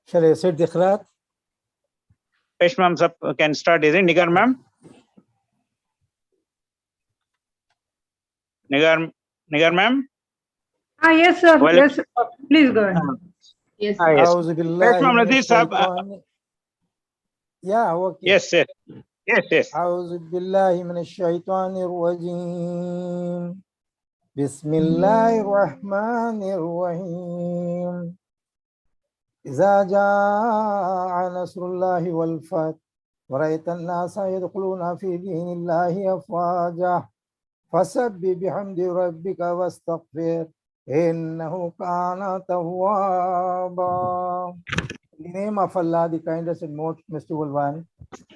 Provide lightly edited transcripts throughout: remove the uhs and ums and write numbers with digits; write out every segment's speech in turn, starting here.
Shall I set the khrat? Pesh ma'am can start, is it? Nigar ma'am? Nigar ma'am? Yes, sir. Well, Yes, sir. Please go ahead. Yes. Yes. A'udhu Pesh billahi ma'am, minash Nazir sahab. shaitan. Yeah, okay. Yes, yes. Yes. A'udhu billahi minash shaitanir rajim. Bismillahir rahmanir rahim. إذا جاء نصر الله والفتح ورأيت الناس يدخلون في دين الله أفواجا فسبح بحمد ربك واستغفر إنه كان توابا. In the name of Allah, the kindest and most merciful one,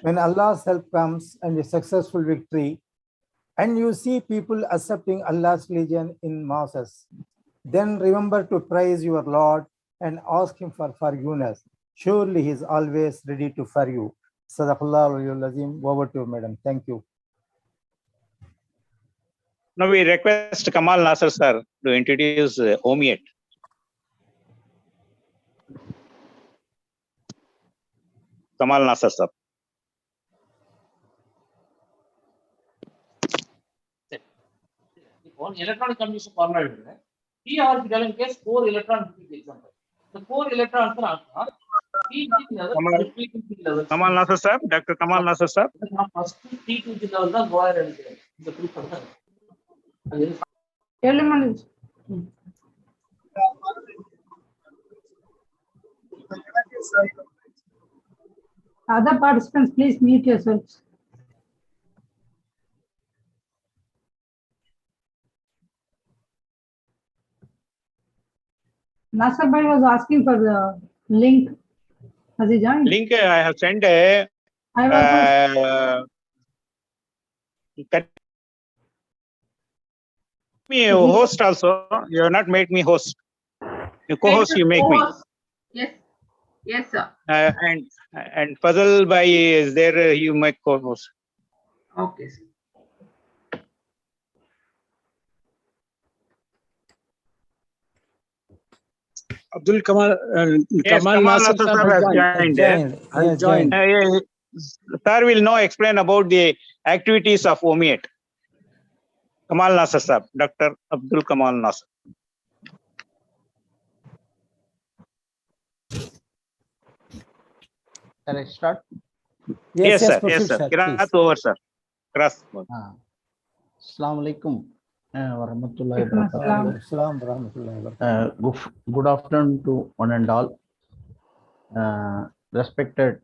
when Allah's help comes and a successful victory, and you see people accepting Allah's religion in masses, then remember to praise your Lord and ask him for forgiveness. Surely he is always ready to forgive you. Sadaqallahu al-Azim. Over to you, madam. Thank you. Now we request Kamal Nasser sir to introduce OMEIAT. Kamal Nasser sir. On electronic communication format, P or in case 4 electrons example. The 4 electrons are Kamal Nasser sir, Dr. Kamal Nasser sir. First T2 level go ahead and Elements. Other participants, please mute yourselves. Nasser bhai was asking for the link. Has he joined? Link I have sent I have me a host also. You have not made me host. You co-host, you make me. Yes. Yes, sir. And Fazal Bhai is there. You make co-host. Okay, sir. Abdul Kamal, Yes, Kamal Nasser sir has joined. Sir will now explain about the activities of OMEIAT. Kamal Nasser sir, Dr. Abdul Kamal Nasser. Shall I start? Yes, sir. proceed, Yes, sir. sir, Kirat please. over, sir. Cross. Assalamu alaikum wa rahmatullahi wa barakatuh. Assalam wa rahmatullahi wa barakatuh. Good afternoon to one and all. Respected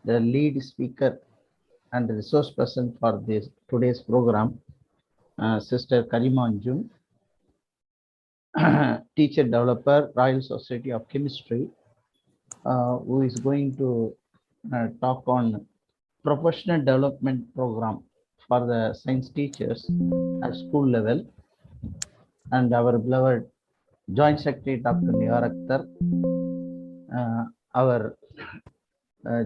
the lead speaker and the resource person for this today's program, Sister Karima Anjum, teacher developer, Royal Society of Chemistry, who is going to talk on professional development program for the science teachers at school level, and our beloved Joint Secretary Dr. Niyar Akhtar, our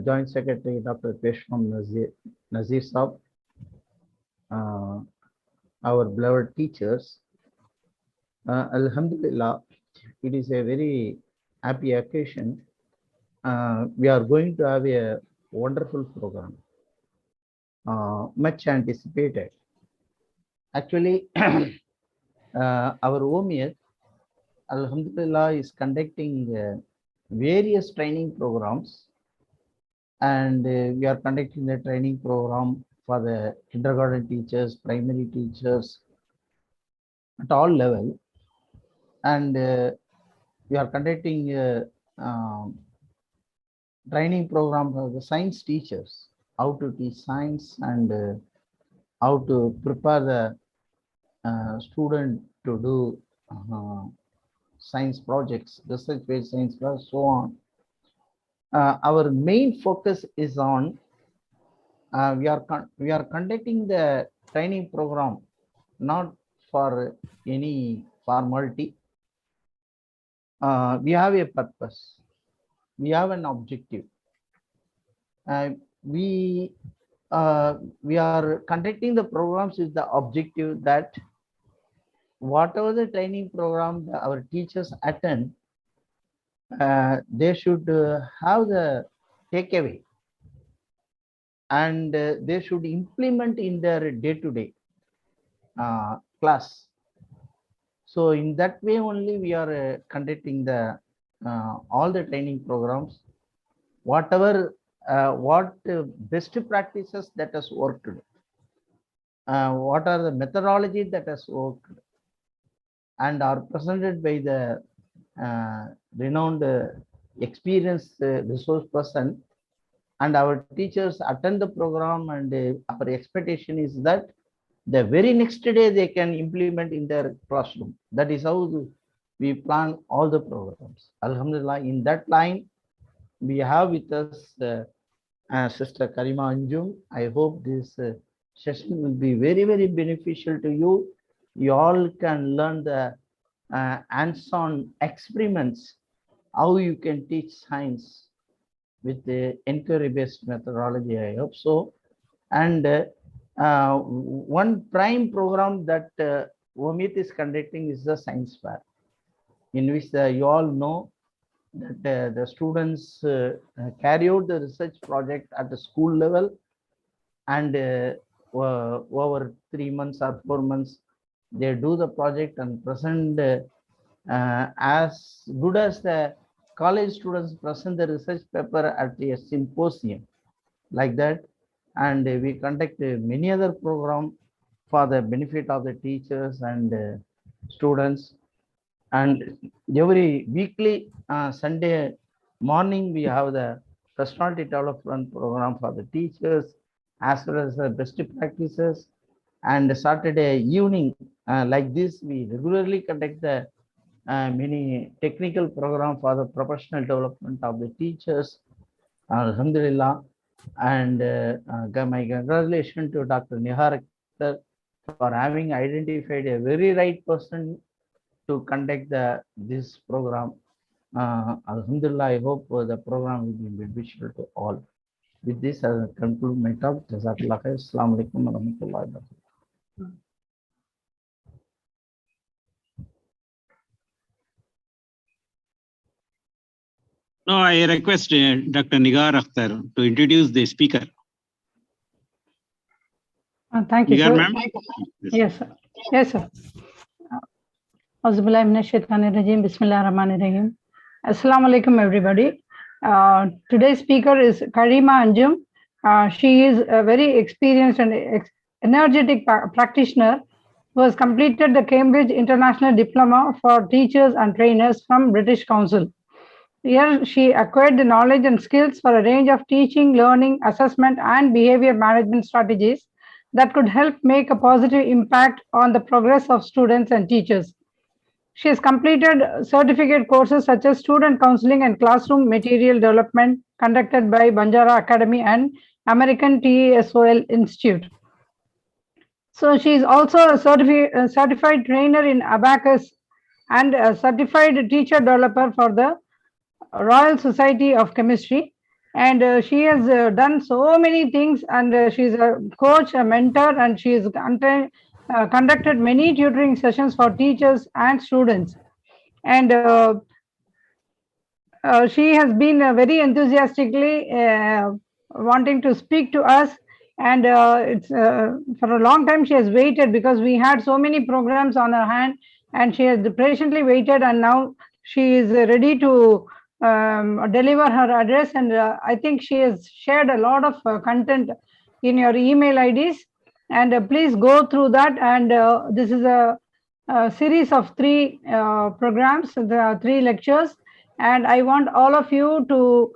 Joint Secretary Dr. Peshwam Nazir Saab, our beloved teachers. Alhamdulillah, it is a very happy occasion. We are going to have a wonderful program, much anticipated. Actually, our OMEIAT, Alhamdulillah, is conducting various training programs, and we are conducting the training program for the kindergarten teachers, primary teachers at all level, and we are conducting training program for the science teachers, how to teach science and how to prepare the student to do science projects, research-based science projects, so on. Our main focus is on we are conducting the training program not for any formality. We have a purpose. We have an objective. We are conducting the programs with the objective that whatever the training program our teachers attend, they should have the takeaway, and they should implement in their day-to-day class. So in that way only we are conducting the all the training programs, whatever what best practices that has worked, what are the methodology that has worked, and are presented by the renowned experienced resource person, and our teachers attend the program, and our expectation is that the very next day they can implement in their classroom. That is how we plan all the programs. Alhamdulillah, in that line, we have with us Sister Karima Anjum. I hope this session will be very, very beneficial to you. You all can learn the hands-on experiments, how you can teach science with the inquiry-based methodology. I hope so. And one prime program that OMEIAT is conducting is the science fair, in which you all know that the students carry out the research project at the school level, and over 3 months or 4 months, they do the project and present as good as the college students present the research paper at a symposium like that. And we conduct many other programs for the benefit of the teachers and students. And every weekly Sunday morning, we have the personality development program for the teachers, as well as the best practices. And Saturday evening, like this, we regularly conduct the many technical program for the professional development of the teachers. Alhamdulillah. And my congratulations to Dr. Nihar for having identified a very right person to conduct this program. Alhamdulillah, I hope the program will be beneficial to all. With this, I will conclude my talk. Jazakallah khair. Assalamu alaikum wa rahmatullahi wa barakatuh. No, I request Dr. Nigar Akhtar to introduce the speaker. Thank you, Nigar, sir. ma'am? Yes, sir. Yes, sir. Auzubillahi minash shaitanir rajim. Bismillahir rahmanir rahim. Assalamu alaikum, everybody. Today's speaker is Karima Anjum. She is a very experienced and energetic practitioner who has completed the Cambridge International Diploma for Teachers and Trainers from British Council. Here, she acquired the knowledge and skills for a range of teaching, learning, assessment, and behavior management strategies that could help make a positive impact on the progress of students and teachers. She has completed certificate courses such as student counseling and classroom material development conducted by Banjara Academy and American TESOL Institute. So she is also a certified trainer in Abacus and a certified teacher developer for the Royal Society of Chemistry. And she has done so many things, and she's a coach, a mentor, and she has conducted many tutoring sessions for teachers and students. And she has been very enthusiastically wanting to speak to us, and it's for a long time she has waited, because we had so many programs on her hand, and she has patiently waited, and now she is ready to deliver her address. And I think she has shared a lot of content in your email IDs, and please go through that. And this is a series of 3 programs, there are 3 lectures, and I want all of you to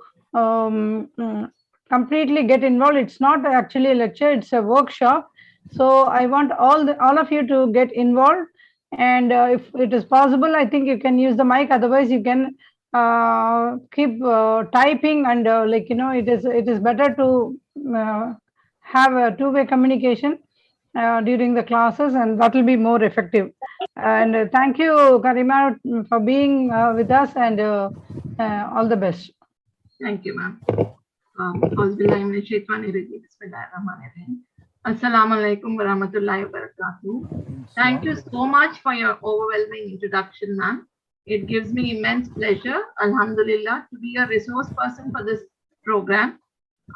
completely get involved. It's not actually a lecture, it's a workshop. So I want all of you to get involved, and if it is possible, I think you can use the mic, otherwise you can keep typing, and it is better to have a two-way communication during the classes, and that will be more effective. And thank you, Karima, for being with us, and all the best. Thank you, ma'am. Auzubillahi minash shaitanir rajim. Bismillahir rahmanir rahim. Assalamu alaikum wa rahmatullahi wa barakatuh. Thank you so much for your overwhelming introduction, ma'am. It gives me immense pleasure, Alhamdulillah, to be a resource person for this program.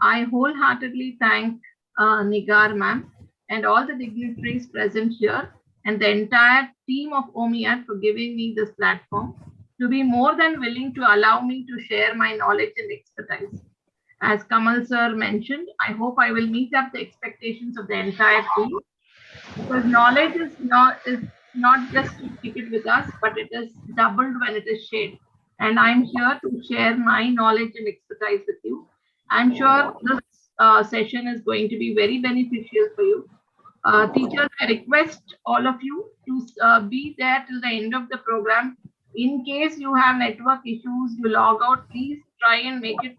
I wholeheartedly thank Nigar ma'am and all the dignitaries present here and the entire team of OMEIAT for giving me this platform to be more than willing to allow me to share my knowledge and expertise. As Kamal sir mentioned, I hope I will meet up the expectations of the entire team, because knowledge is not just to keep it with us, but it is doubled when it is shared. And I'm here to share my knowledge and expertise with you. I'm sure this session is going to be very beneficial for you. Teachers, I request all of you to be there till the end of the program. In case you have network issues, you log out, please try and make it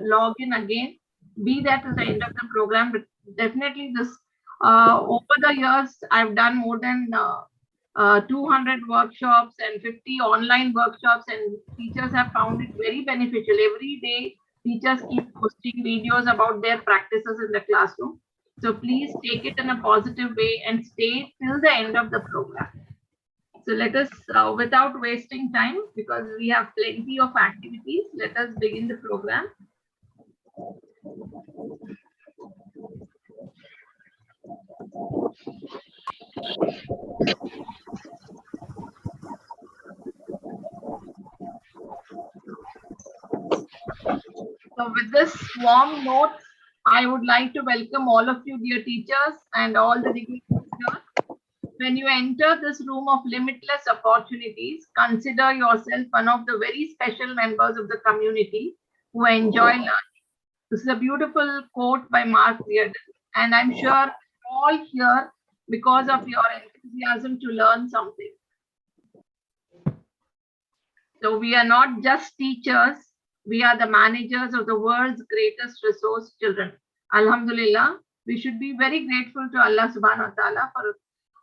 log in again. Be there till the end of the program. But definitely this, over the years, I've done more than 200 workshops and 50 online workshops, and teachers have found it very beneficial. Every day, teachers keep posting videos about their practices in the classroom. So please take it in a positive way and stay till the end of the program. So let us, without wasting time, because we have plenty of activities, let us begin the program. So with this warm note, I would like to welcome all of you, dear teachers, and all the dignitaries here. When you enter this room of limitless opportunities, consider yourself one of the very special members of the community who enjoy learning. This is a beautiful quote by Mark Reardon, and I'm sure you're all here because of your enthusiasm to learn something. So we are not just teachers, we are the managers of the world's greatest resource, children. Alhamdulillah, we should be very grateful to Allah subhanahu wa ta'ala for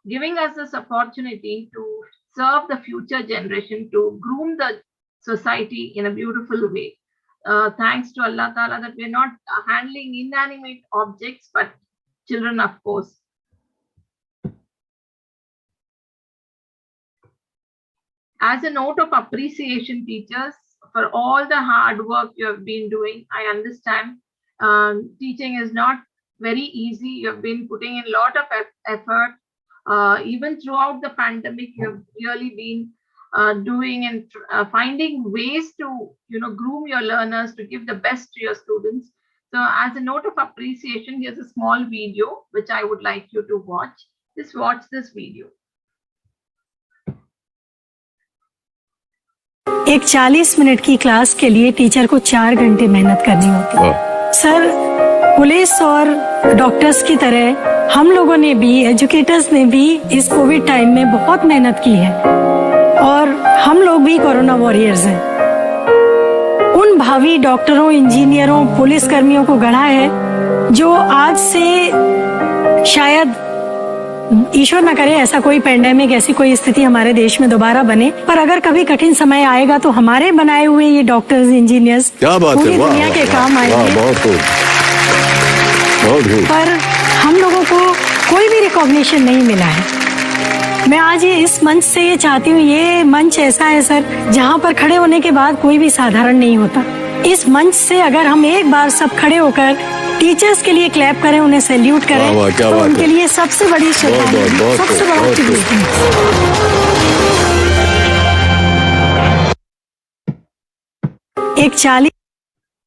giving us this opportunity to serve the future generation, to groom the society in a beautiful way. Thanks to Allah ta'ala that we're not handling inanimate objects, but children, of course. As a note of appreciation, teachers, for all the hard work you have been doing, I understand teaching is not very easy. You have been putting in a lot of effort. Even throughout the pandemic, you have really been doing and finding ways to, groom your learners, to give the best to your students. So as a note of appreciation, here's a small video which I would like you to watch. Just watch this video. एक 40 minute की class के लिए teacher को 4 घंटे मेहनत करनी होती है। सर, पुलिस और डॉक्टर्स की तरह हम लोगों ने भी, एजुकेटर्स ने भी इस कोविड टाइम में बहुत मेहनत की है और हम लोग भी कोरोना वॉरियर्स हैं। उन भावी डॉक्टरों, इंजीनियरों, पुलिस कर्मियों को गढ़ा है जो आज से शायद ईश्वर न करे ऐसा कोई पेंडेमिक, ऐसी कोई स्थिति हमारे देश में दोबारा बने, पर अगर कभी कठिन समय आएगा तो हमारे बनाए हुए ये डॉक्टर्स, इंजीनियर्स पूरी दुनिया के काम आएंगे। पर हम लोगों को कोई भी रिकॉग्निशन नहीं मिला है। मैं आज ये इस मंच से ये चाहती हूँ, ये मंच ऐसा है सर जहाँ पर खड़े होने के बाद कोई भी साधारण नहीं होता। इस मंच से अगर हम एक बार सब खड़े होकर टीचर्स के लिए क्लैप करें, उन्हें सैल्यूट करें, तो उनके लिए सबसे बड़ी श्रद्धांजलि, सबसे बड़ा ट्रिब्यूट है। एक 40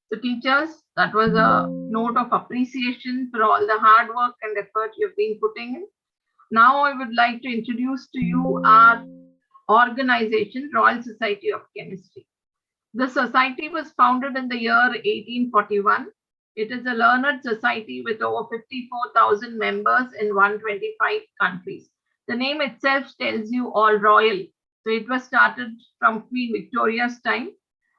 So teachers, that was a note of appreciation for all the hard work and effort you've been putting in. Now I would like to introduce to you our organization, Royal Society of Chemistry. The society was founded in the year 1841. It is a learned society with over 54,000 members in 125 countries. The name itself tells you all royal. So it was started from Queen Victoria's time.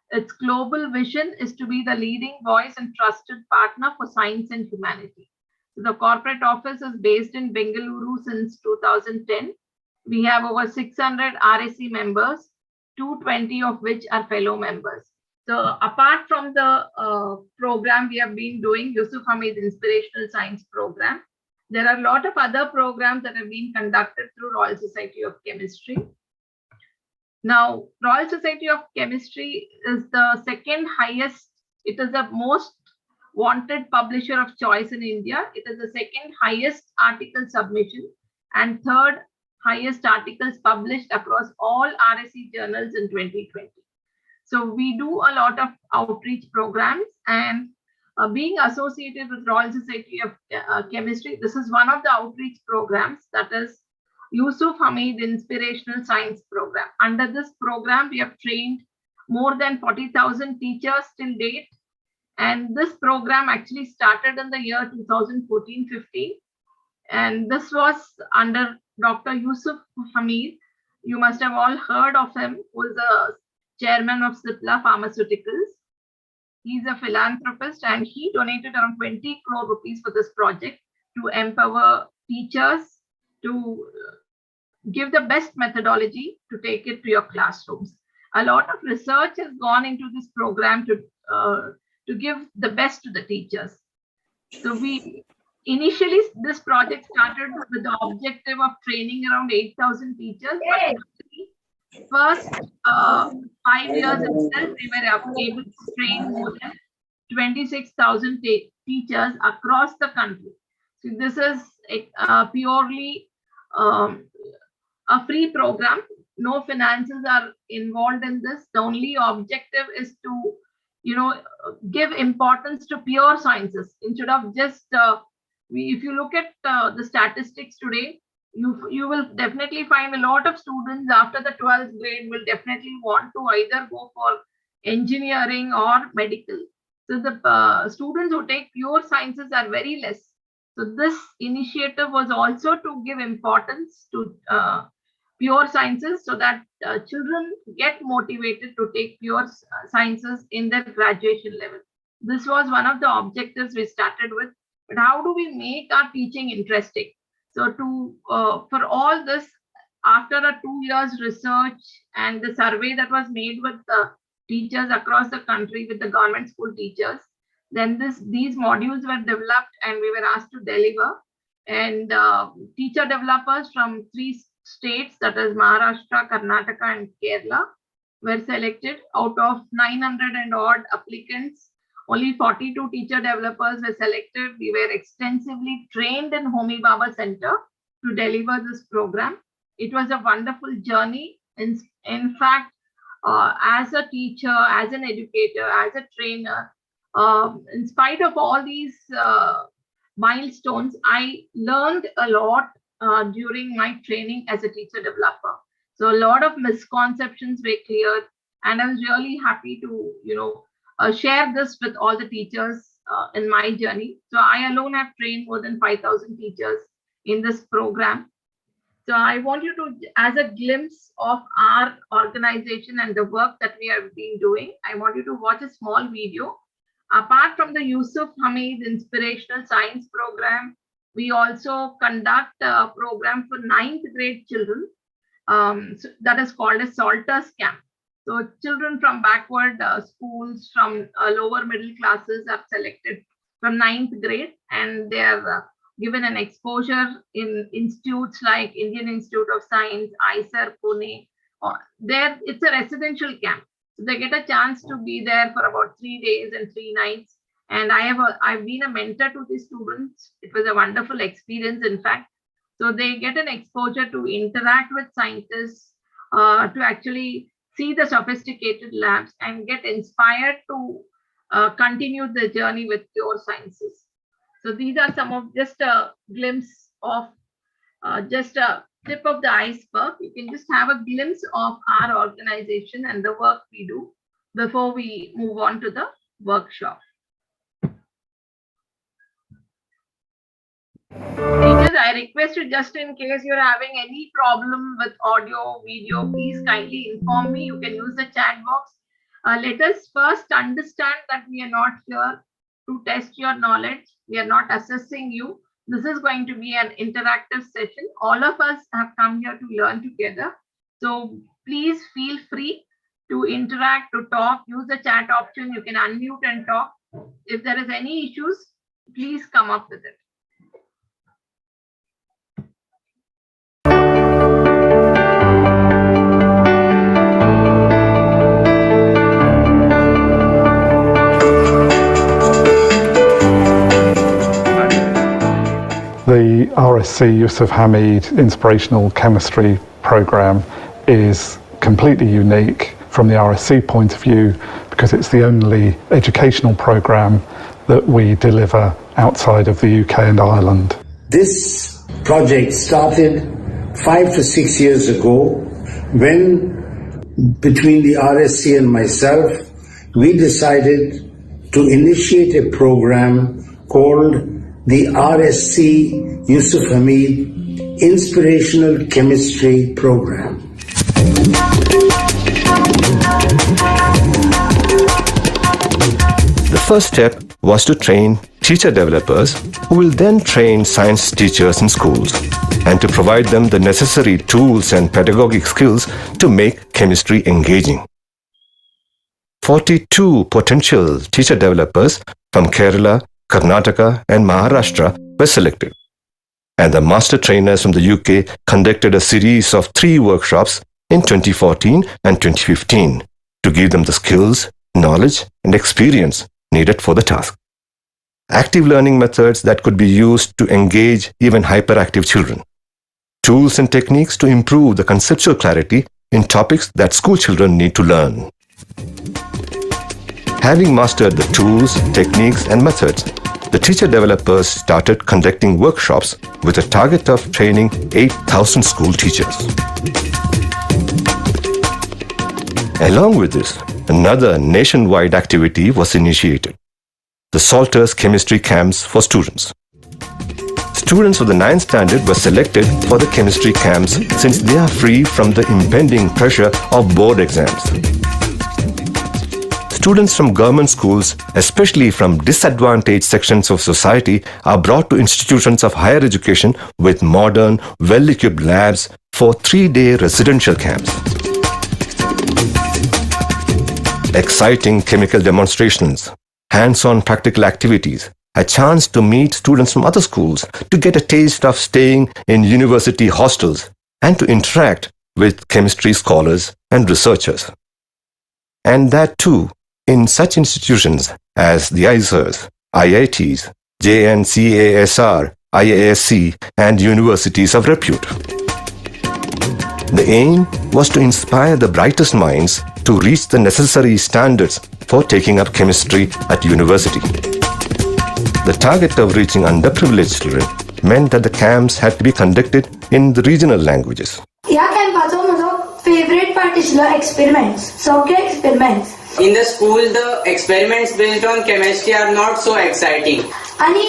Its global vision is to be the leading voice and trusted partner for science and humanity. So the corporate office is based in Bengaluru since 2010. We have over 600 RSC members, 220 of which are fellow members. So apart from the program we have been doing, Yusuf Hamid Inspirational Science Program, there are a lot of other programs that have been conducted through Royal Society of Chemistry. Now, Royal Society of Chemistry is the second highest, it is the most wanted publisher of choice in India. It is the second highest article submission and third highest articles published across all RSC journals in 2020. So we do a lot of outreach programs, and being associated with Royal Society of Chemistry, this is one of the outreach programs, that is Yusuf Hamid Inspirational Science Program. Under this program, we have trained more than 40,000 teachers till date. And this program actually started in the year 2014-15. And this was under Dr. Yusuf Hamid. You must have all heard of him, who is the chairman of Cipla Pharmaceuticals. He's a philanthropist, and he donated around 20 crore rupees for this project to empower teachers to give the best methodology to take it to your classrooms. A lot of research has gone into this program to give the best to the teachers. So we initially, this project started with the objective of training around 8,000 teachers, but first 5 years itself, we were able to train more than 26,000 teachers across the country. So this is purely a free program. No finances are involved in this. The only objective is to, give importance to pure sciences instead of just, if you look at the statistics today, you will definitely find a lot of students after the 12th grade will definitely want to either go for engineering or medical. So the students who take pure sciences are very less. So this initiative was also to give importance to pure sciences so that children get motivated to take pure sciences in their graduation level. This was one of the objectives we started with. But how do we make our teaching interesting? So for all this, after a 2 years research and the survey that was made with the teachers across the country, with the government school teachers, then these modules were developed and we were asked to deliver. And teacher developers from 3 states, that is Maharashtra, Karnataka and Kerala, were selected. Out of 900 and odd applicants, only 42 teacher developers were selected. We were extensively trained in Homi Bhabha Center to deliver this program. It was a wonderful journey. In fact, as a teacher, as an educator, as a trainer, in spite of all these milestones, I learned a lot during my training as a teacher developer. So a lot of misconceptions were cleared, and I was really happy to, share this with all the teachers in my journey. So I alone have trained more than 5,000 teachers in this program. So I want you to, as a glimpse of our organization and the work that we have been doing, I want you to watch a small video. Apart from the Yusuf Hamid Inspirational Science Program, we also conduct a program for 9th grade children that is called a Salters Camp. So children from backward schools, from lower middle classes are selected from 9th grade, and they are given an exposure in institutes like Indian Institute of Science, ISER, Pune. It's a residential camp. So they get a chance to be there for about 3 days and 3 nights. And I've been a mentor to the students. It was a wonderful experience, in fact. So they get an exposure to interact with scientists, to actually see the sophisticated labs and get inspired to continue the journey with pure sciences. So these are some of just a glimpse of just a tip of the iceberg. You can just have a glimpse of our organization and the work we do before we move on to the workshop. Teachers, I request you, just in case you're having any problem with audio, video, please kindly inform me. You can use the chat box. Let us first understand that we are not here to test your knowledge. We are not assessing you. This is going to be an interactive session. All of us have come here to learn together. So please feel free to interact, to talk, use the chat option. You can unmute and talk. If there is any issues, please come up with it. The RSC Yusuf Hamid Inspirational Chemistry Programme is completely unique from the RSC point of view because it's the only educational programme that we deliver outside of the UK and Ireland. This project started 5 to 6 years ago when, between the RSC and myself, we decided to initiate a program called the RSC Yusuf Hamid Inspirational Chemistry Program. The first step was to train teacher developers who will then train science teachers in schools and to provide them the necessary tools and pedagogic skills to make chemistry engaging. 42 potential teacher developers from Kerala, Karnataka and Maharashtra were selected. And the master trainers from the UK conducted a series of 3 workshops in 2014 and 2015 to give them the skills, knowledge and experience needed for the task. Active learning methods that could be used to engage even hyperactive children. Tools and techniques to improve the conceptual clarity in topics that school children need to learn. Having mastered the tools, techniques and methods, the teacher developers started conducting workshops with a target of training 8,000 school teachers. Along with this, another nationwide activity was initiated. The Salters Chemistry Camps for students. Students of the 9th standard were selected for the chemistry camps since they are free from the impending pressure of board exams. Students from government schools, especially from disadvantaged sections of society, are brought to institutions of higher education with modern, well-equipped labs for 3-day residential camps. Exciting chemical demonstrations, hands-on practical activities, a chance to meet students from other schools, to get a taste of staying in university hostels, and to interact with chemistry scholars and researchers. And that too, in such institutions as the ISERs, IITs, JNCASR, IASC, and universities of repute. The aim was to inspire the brightest minds to reach the necessary standards for taking up chemistry at university. The target of reaching underprivileged children meant that the camps had to be conducted in the regional languages. या कॅम्पाचो म्हजो favourite part आशिल्लो experiments, सगळे experiments. In the school, the experiments based on chemistry are not so exciting. आणि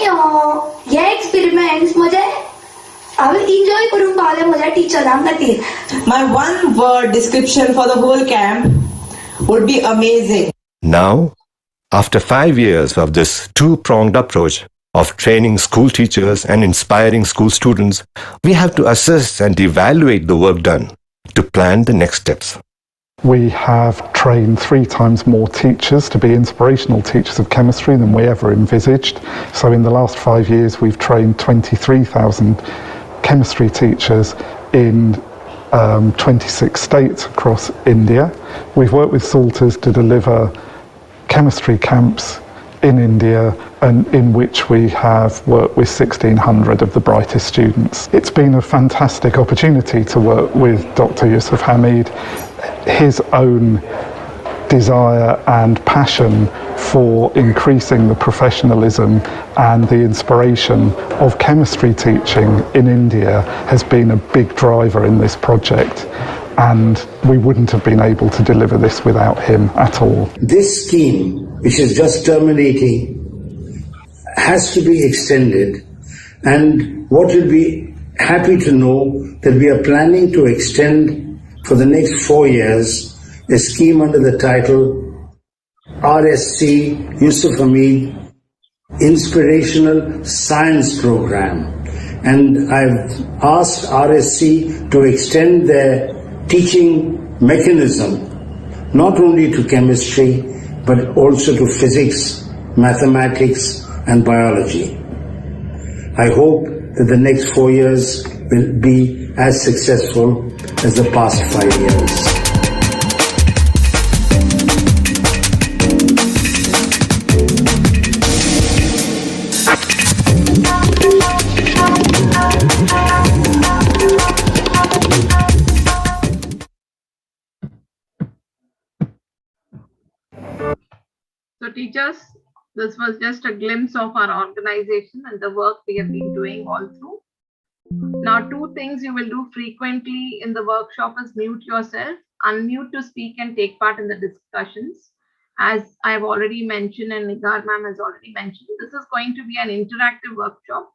हे experiments म्हणजे हांवें enjoy करूंक पावलें म्हज्या टिचरां खातीर. My one word description for the whole camp would be amazing. Now, after 5 years of this two-pronged approach of training school teachers and inspiring school students, we have to assess and evaluate the work done to plan the next steps. We have trained 3 times more teachers to be inspirational teachers of chemistry than we ever envisaged. So in the last 5 years, we've trained 23,000 chemistry teachers in 26 states across India. We've worked with Salters to deliver chemistry camps in India, and in which we have worked with 1,600 of the brightest students. It's been a fantastic opportunity to work with Dr. Yusuf Hamid. His own desire and passion for increasing the professionalism and the inspiration of chemistry teaching in India has been a big driver in this project, and we wouldn't have been able to deliver this without him at all. This scheme, which is just terminating, has to be extended, and what will be happy to know that we are planning to extend for the next 4 years a scheme under the title RSC Yusuf Hamid Inspirational Science Program. And I've asked RSC to extend their teaching mechanism not only to chemistry but also to physics, mathematics and biology. I hope that the next 4 years will be as successful as the past 5 years. So teachers, this was just a glimpse of our organization and the work we have been doing all through. Now, 2 things you will do frequently in the workshop is mute yourself, unmute to speak and take part in the discussions. As I've already mentioned and Nigar ma'am has already mentioned, this is going to be an interactive workshop.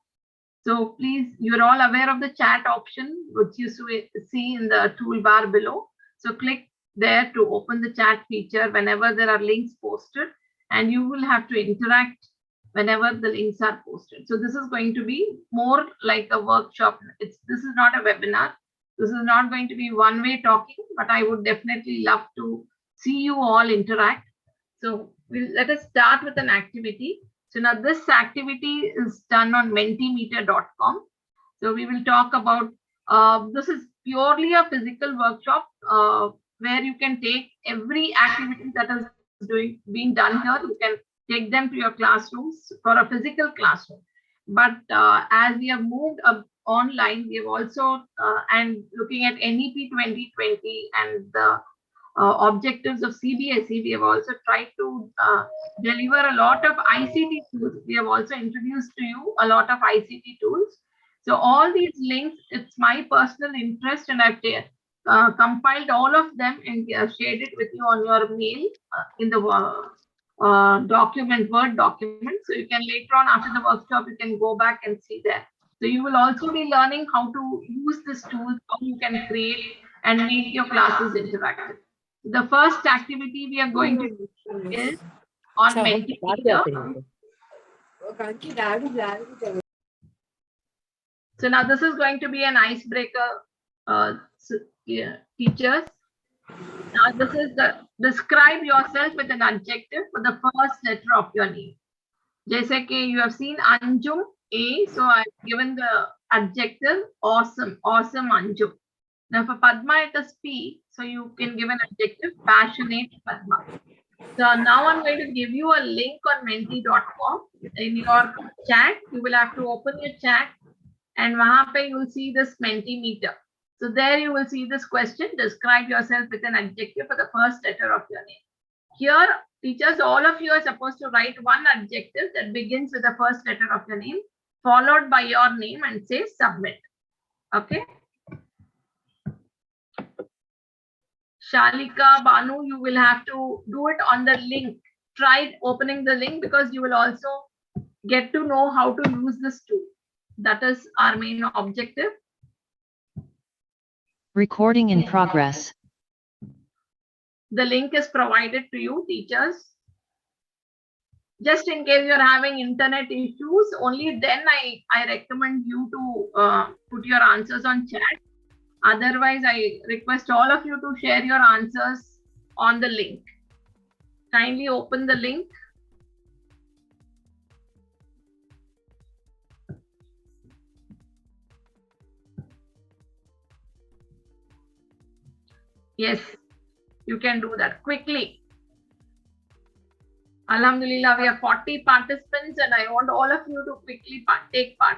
So please, you're all aware of the chat option, which you see in the toolbar below. So click there to open the chat feature whenever there are links posted, and you will have to interact whenever the links are posted. So this is going to be more like a workshop. This is not a webinar. This is not going to be one-way talking, but I would definitely love to see you all interact. So let us start with an activity. So now this activity is done on mentimeter.com. So we will talk about, this is purely a physical workshop where you can take every activity that is being done here. You can take them to your classrooms for a physical classroom. But as we have moved up online, we have also, and looking at NEP 2020 and the objectives of CBSE, we have also tried to deliver a lot of ICT tools. We have also introduced to you a lot of ICT tools. So all these links, it's my personal interest, and I've compiled all of them and shared it with you on your mail in the document, Word document. So you can later on after the workshop, you can go back and see that. So you will also be learning how to use this tool, how you can create and make your classes interactive. The first activity we are going to do is on Mentimeter. So now this is going to be an icebreaker, teachers. Now this is describe yourself with an adjective for the first letter of your name. Jaise ke you have seen Anjum, A, so I've given the adjective awesome, awesome Anjum. Now for Padma it is P, so you can give an adjective passionate Padma. So now I'm going to give you a link on menti.com. In your chat, you will have to open your chat, and wahan pe you will see this Mentimeter. So there you will see this question, describe yourself with an adjective for the first letter of your name. Here, teachers, all of you are supposed to write one adjective that begins with the first letter of your name, followed by your name, and say submit. Okay. Shalika, Banu, you will have to do it on the link. Try opening the link because you will also get to know how to use this tool. That is our main objective. Recording in progress. The link is provided to you, teachers. Just in case you're having internet issues, only then I recommend you to put your answers on chat. Otherwise, I request all of you to share your answers on the link. Kindly open the link. Yes, you can do that quickly. Alhamdulillah, we have 40 participants and I want all of you to quickly take part.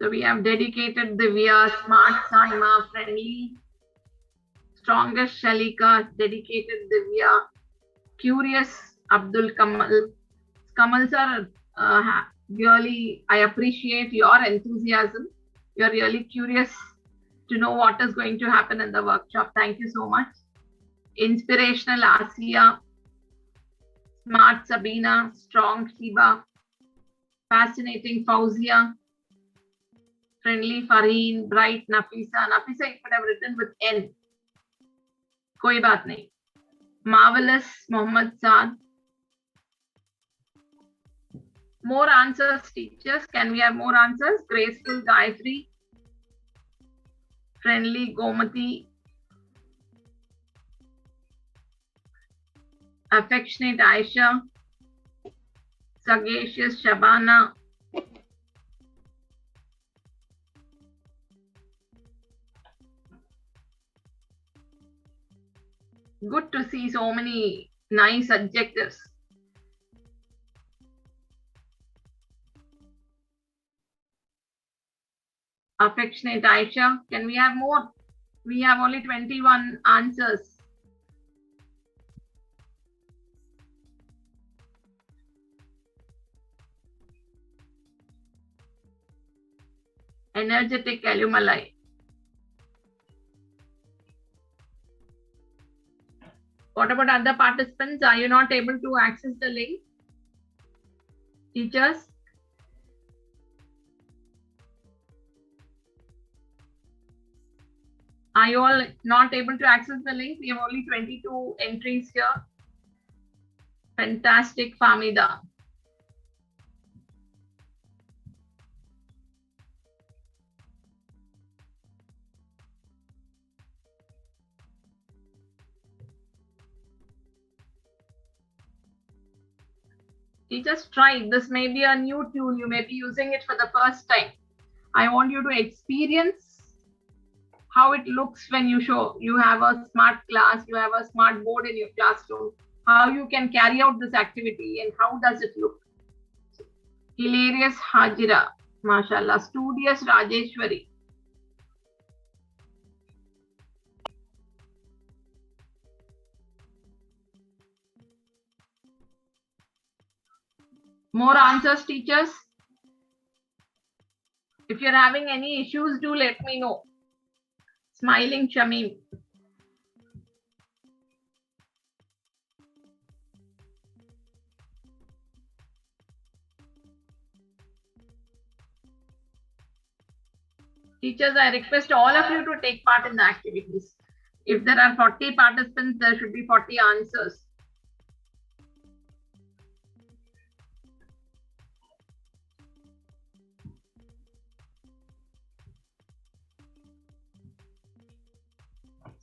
So we have dedicated Divya, smart Saima, friendly, strongest Shalika, dedicated Divya, curious Abdul Kamal. Kamal sir, really, I appreciate your enthusiasm. You're really curious to know what is going to happen in the workshop. Thank you so much. Inspirational Asiya, smart Sabina, strong Shiba, fascinating Fauzia, friendly Fareen, bright Nafisa. Nafisa, you could have written with N. Koi baat nahi. Marvelous Mohammad Saad. More answers, teachers. Can we have more answers? Graceful Gayatri. Friendly Gomati. Affectionate Aisha. Sagacious Shabana. Good to see so many nice adjectives. Affectionate Aisha, can we have more? We have only 21 answers. Energetic Alumalai. What about other participants? Are you not able to access the link? Teachers? Are you all not able to access the link? We have only 22 entries here. Fantastic, Famida. Teachers, try. This may be a new tool. You may be using it for the first time. I want you to experience how it looks when you show. You have a smart class, you have a smart board in your classroom. How you can carry out this activity and how does it look? Hilarious Hajira, mashallah. Studious Rajeshwari. More answers, teachers? If you're having any issues, do let me know. Smiling Shamim. Teachers, I request all of you to take part in the activities. If there are 40 participants, there should be 40 answers.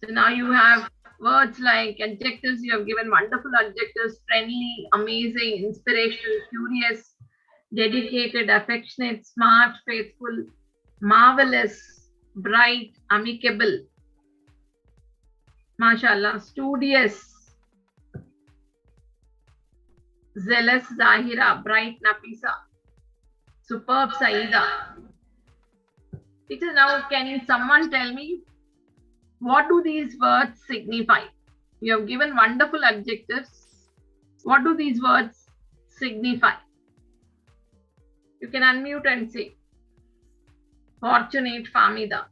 So now you have words like adjectives. You have given wonderful adjectives: friendly, amazing, inspirational, curious, dedicated, affectionate, smart, faithful, marvelous, bright, amicable. MashaAllah, studious, zealous, Zahira, bright, Nafisa, superb, Saida. Teacher, now can someone tell me, what do these words signify? You have given wonderful adjectives. What do these words signify? You can unmute and say. Fortunate, Famida.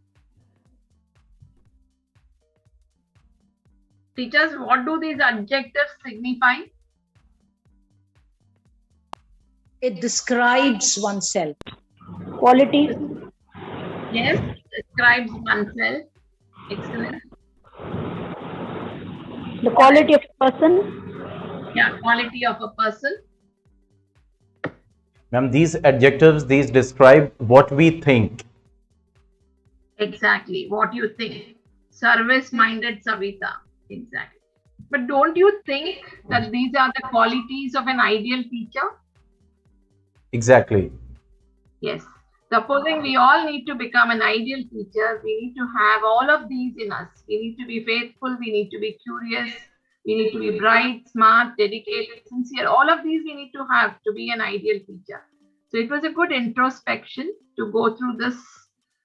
Teachers, what do these adjectives signify? It describes oneself. Qualities. Yes, describes oneself. Excellent. The quality of a person. Yeah, quality of a person. Ma'am, these adjectives, these describe what we think. Exactly, what you think. Service-minded Savita. Exactly. But don't you think that these are the qualities of an ideal teacher? Exactly. Yes. Supposing we all need to become an ideal teacher, we need to have all of these in us. We need to be faithful, we need to be curious, we need to be bright, smart, dedicated, sincere. All of these we need to have to be an ideal teacher. So it was a good introspection to go through this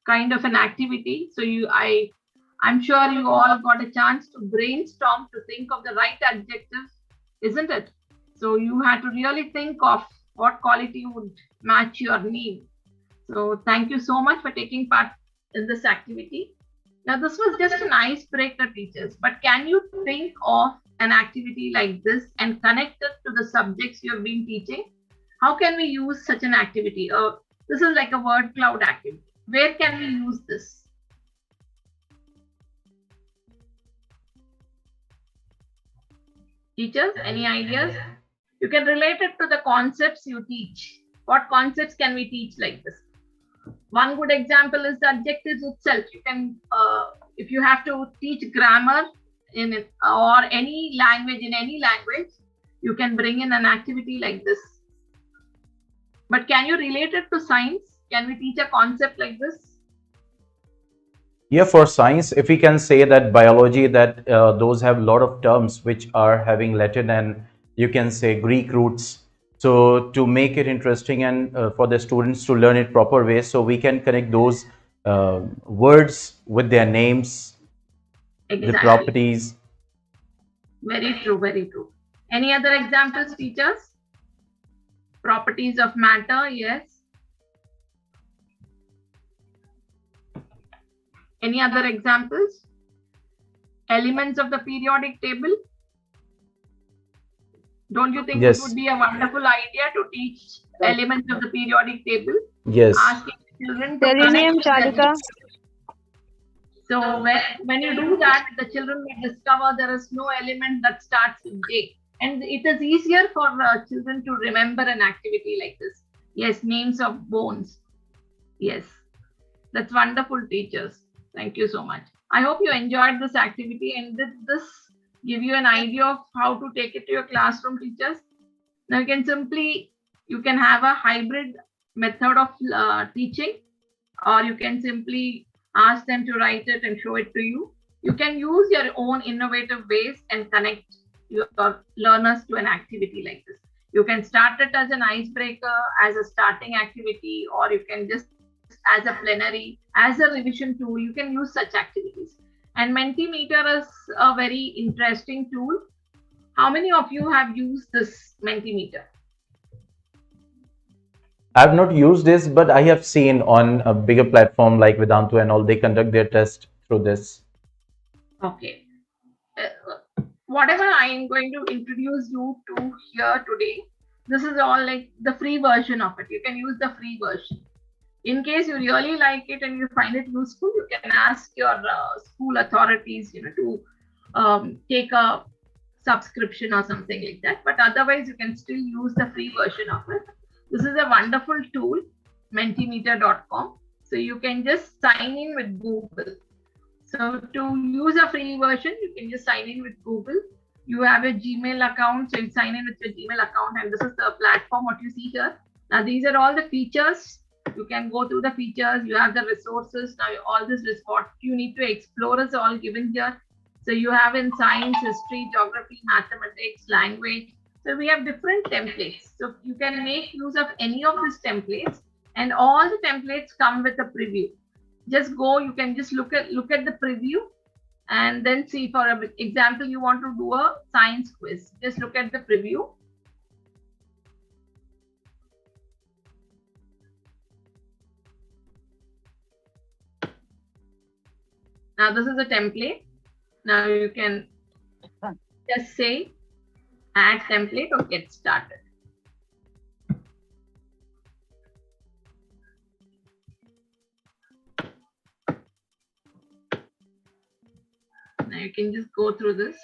kind of an activity. So I'm sure you all got a chance to brainstorm to think of the right adjectives, isn't it? So you had to really think of what quality would match your need. So thank you so much for taking part in this activity. Now this was just an icebreaker, teachers, but can you think of an activity like this and connect it to the subjects you have been teaching? How can we use such an activity? This is like a word cloud activity. Where can we use this? Teachers, any ideas? You can relate it to the concepts you teach. What concepts can we teach like this? One good example is the adjectives itself. You can, if you have to teach grammar in it, or any language, you can bring in an activity like this. But can you relate it to science? Can we teach a concept like this? Yeah, for science, if we can say that biology, that those have a lot of terms which are having Latin and you can say Greek roots. So to make it interesting and for the students to learn it proper way, so we can connect those words with their names, the Exactly. properties. Very true, very true. Any other examples, teachers? Properties of matter, yes. Any other examples? Elements of the periodic table? Don't you think Yes. it would be a wonderful idea to teach elements of the periodic table? Yes. Asking children to connect with them. So when you do that, the children will discover there is no element that starts with J. And it is easier for children to remember an activity like this. Yes, names of bones. Yes, that's wonderful, teachers. Thank you so much. I hope you enjoyed this activity, and did this give you an idea of how to take it to your classroom, teachers? Now you can have a hybrid method of teaching, or you can simply ask them to write it and show it to you. You can use your own innovative ways and connect your learners to an activity like this. You can start it as an icebreaker, as a starting activity, or you can just as a plenary, as a revision tool. You can use such activities. And Mentimeter is a very interesting tool. How many of you have used this Mentimeter? I've not used this, but I have seen on a bigger platform like Vedantu and all, they conduct their test through this. Okay. Whatever I am going to introduce you to here today, this is all like the free version of it. You can use the free version. In case you really like it and you find it useful, you can ask your school authorities, to take a subscription or something like that. But otherwise, you can still use the free version of it. This is a wonderful tool, mentimeter.com. So you can just sign in with Google. So to use a free version, you can just sign in with Google. You have a Gmail account, so you sign in with your Gmail account, and this is the platform what you see here. Now these are all the features. You can go through the features. You have the resources. Now all this is what you need to explore is all given here. So you have in science, history, geography, mathematics, language. So we have different templates. So you can make use of any of these templates, and all the templates come with a preview. Just go, you can just look at the preview, and then see, for example, you want to do a science quiz. Just look at the preview. Now this is a template. Now you can just say add template or get started. Now you can just go through this.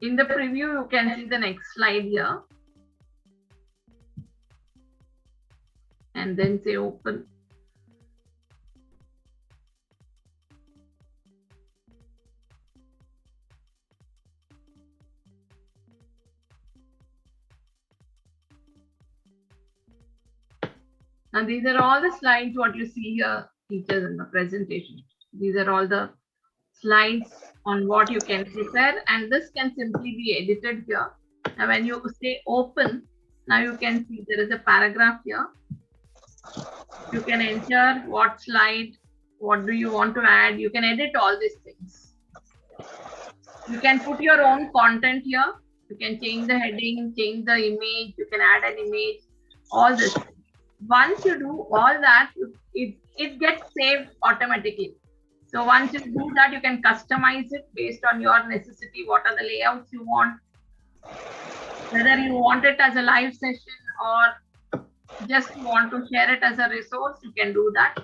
In the preview, you can see the next slide here. And then say open. Now these are all the slides what you see here, teachers, in the presentation. These are all the slides on what you can prepare, and this can simply be edited here. Now when you say open, now you can see there is a paragraph here. You can enter what slide, what do you want to add. You can edit all these things. You can put your own content here. You can change the heading, change the image, you can add an image, all this. Once you do all that, it gets saved automatically. So once you do that, you can customize it based on your necessity. What are the layouts you want? Whether you want it as a live session or just want to share it as a resource, you can do that.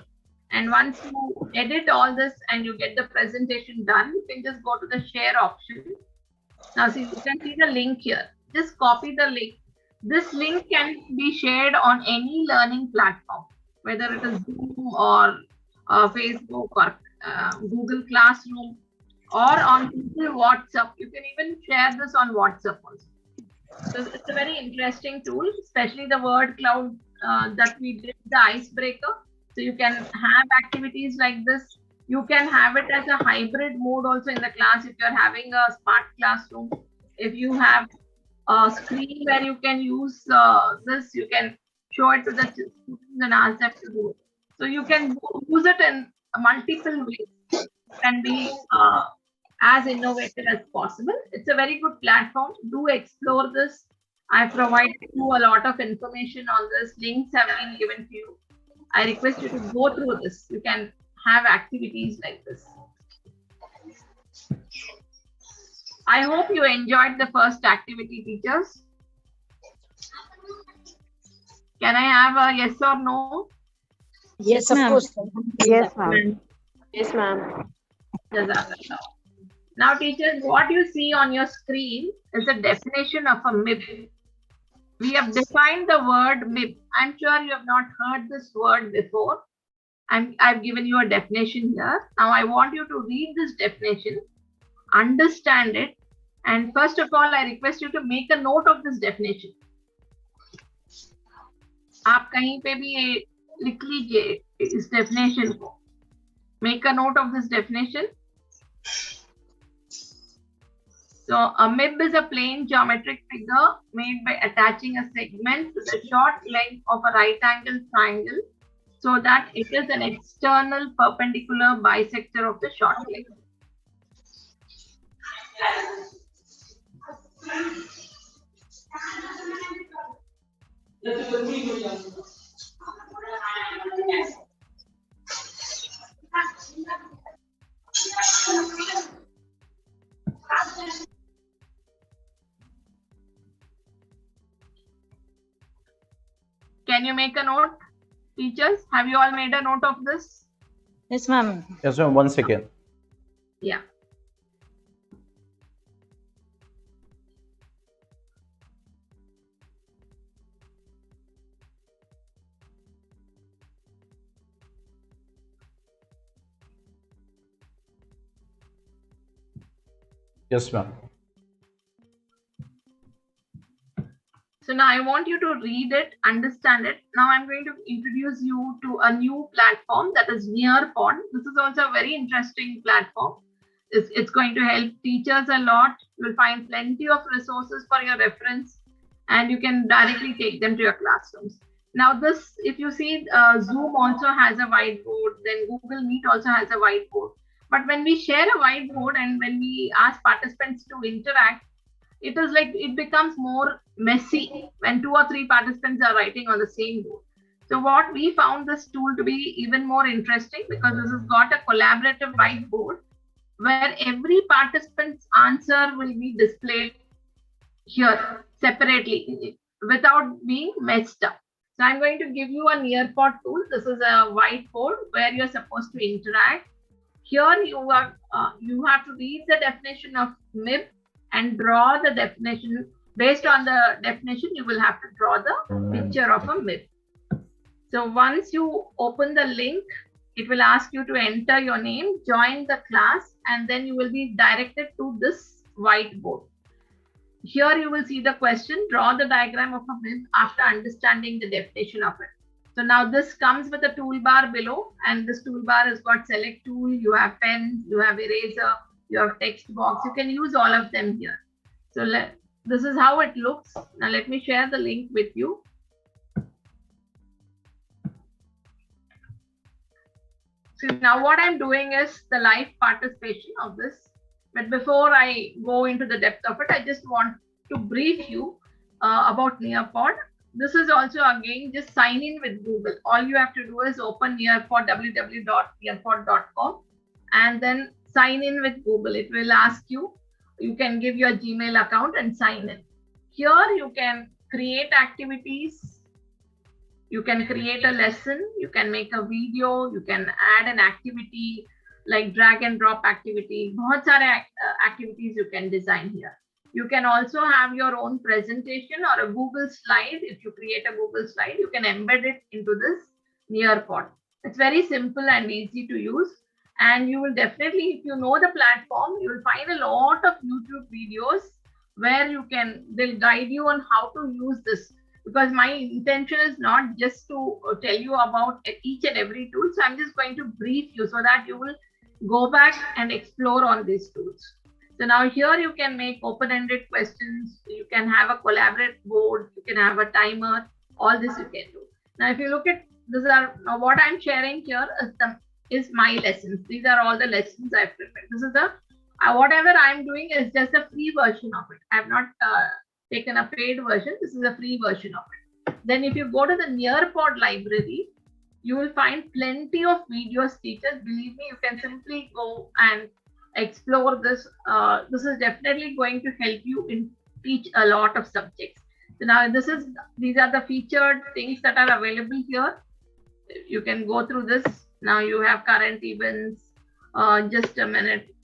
And once you edit all this and you get the presentation done, you can just go to the share option. Now see, you can see the link here. Just copy the link. This link can be shared on any learning platform, whether it is Zoom or Facebook or Google Classroom, or on Google WhatsApp. You can even share this on WhatsApp also. So it's a very interesting tool, especially the word cloud that we did, the icebreaker. So you can have activities like this. You can have it as a hybrid mode also in the class if you're having a smart classroom. If you have a screen where you can use this, you can show it to the students and ask them to do it. So you can use it in multiple ways. It can be as innovative as possible. It's a very good platform. Do explore this. I provided you a lot of information on this. Links have been given to you. I request you to go through this. You can have activities like this. I hope you enjoyed the first activity, teachers. Can I have a yes or no? Yes, of course. Yes, ma'am. Yes, ma'am. Now, teachers, what you see on your screen is a definition of a myth. We have defined the word myth. I'm sure you have not heard this word before. I've given you a definition here. Now, I want you to read this definition, understand it, and first of all, I request you to make a note of this definition. आप कहीं पे भी ये लिख लीजिए इस definition को. Make a note of this definition. So a MIB is a plain geometric figure made by attaching a segment to the short length of a right angle triangle so that it is an external perpendicular bisector of the short length. Can you make a note, teachers? Have you all made a note of this? Yes, ma'am. Yes, ma'am. 1 second. Yeah. Yes, ma'am. So now I want you to read it, understand it. Now I'm going to introduce you to a new platform that is Nearpod. This is also a very interesting platform. It's going to help teachers a lot. You'll find plenty of resources for your reference, and you can directly take them to your classrooms. Now this, if you see, Zoom also has a whiteboard, then Google Meet also has a whiteboard. But when we share a whiteboard and when we ask participants to interact, it is like it becomes more messy when 2 or 3 participants are writing on the same board. So what we found this tool to be even more interesting, because this has got a collaborative whiteboard where every participant's answer will be displayed here separately without being messed up. So I'm going to give you a Nearpod tool. This is a whiteboard where you're supposed to interact. Here you have to read the definition of MIB and draw the definition. Based on the definition, you will have to draw the picture of a MIB. So once you open the link, it will ask you to enter your name, join the class, and then you will be directed to this whiteboard. Here you will see the question, draw the diagram of a MIB after understanding the definition of it. So now this comes with a toolbar below, and this toolbar has got select tool, you have pen, you have eraser, you have text box. You can use all of them here. So this is how it looks. Now let me share the link with you. So now what I'm doing is the live participation of this. But before I go into the depth of it, I just want to brief you about Nearpod. This is also, again, just sign in with Google. All you have to do is open Nearpod, www.nearpod.com, and then sign in with Google. It will ask you, you can give your Gmail account and sign in. Here you can create activities, you can create a lesson, you can make a video, you can add an activity like drag and drop activity. बहुत सारे activities you can design here. You can also have your own presentation or a Google slide. If you create a Google slide, you can embed it into this Nearpod. It's very simple and easy to use. And you will definitely, if you know the platform, you will find a lot of YouTube videos where they'll guide you on how to use this. Because my intention is not just to tell you about each and every tool. So I'm just going to brief you so that you will go back and explore on these tools. So now here you can make open-ended questions. You can have a collaborate board. You can have a timer. All this you can do. Now, if you look at what I'm sharing here is my lessons. These are all the lessons I've prepared. This is whatever I'm doing is just a free version of it. I've not taken a paid version. This is a free version of it. Then if you go to the Nearpod library, you will find plenty of videos, teachers. Believe me, you can simply go and explore this. This is definitely going to help you teach a lot of subjects. So now these are the featured things that are available here. You can go through this. Now you have current events. Just a minute.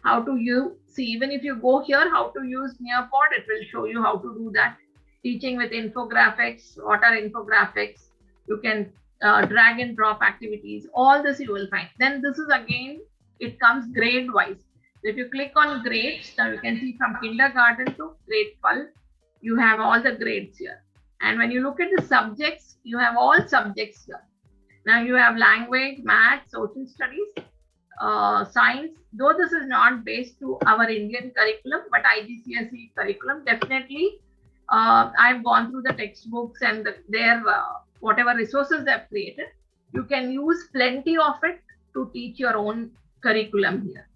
How to see, even if you go here, how to use Nearpod, it will show you how to do that. Teaching with infographics. What are infographics? You can drag and drop activities. All this you will find. Then this is again, it comes grade wise. So if you click on grades, now you can see from kindergarten to grade 12, you have all the grades here. And when you look at the subjects, you have all subjects here. Now you have language, math, social studies, science. Though this is not based to our Indian curriculum, but IGCSE curriculum, definitely I've gone through the textbooks and their whatever resources they've created. You can use plenty of it to teach your own curriculum here.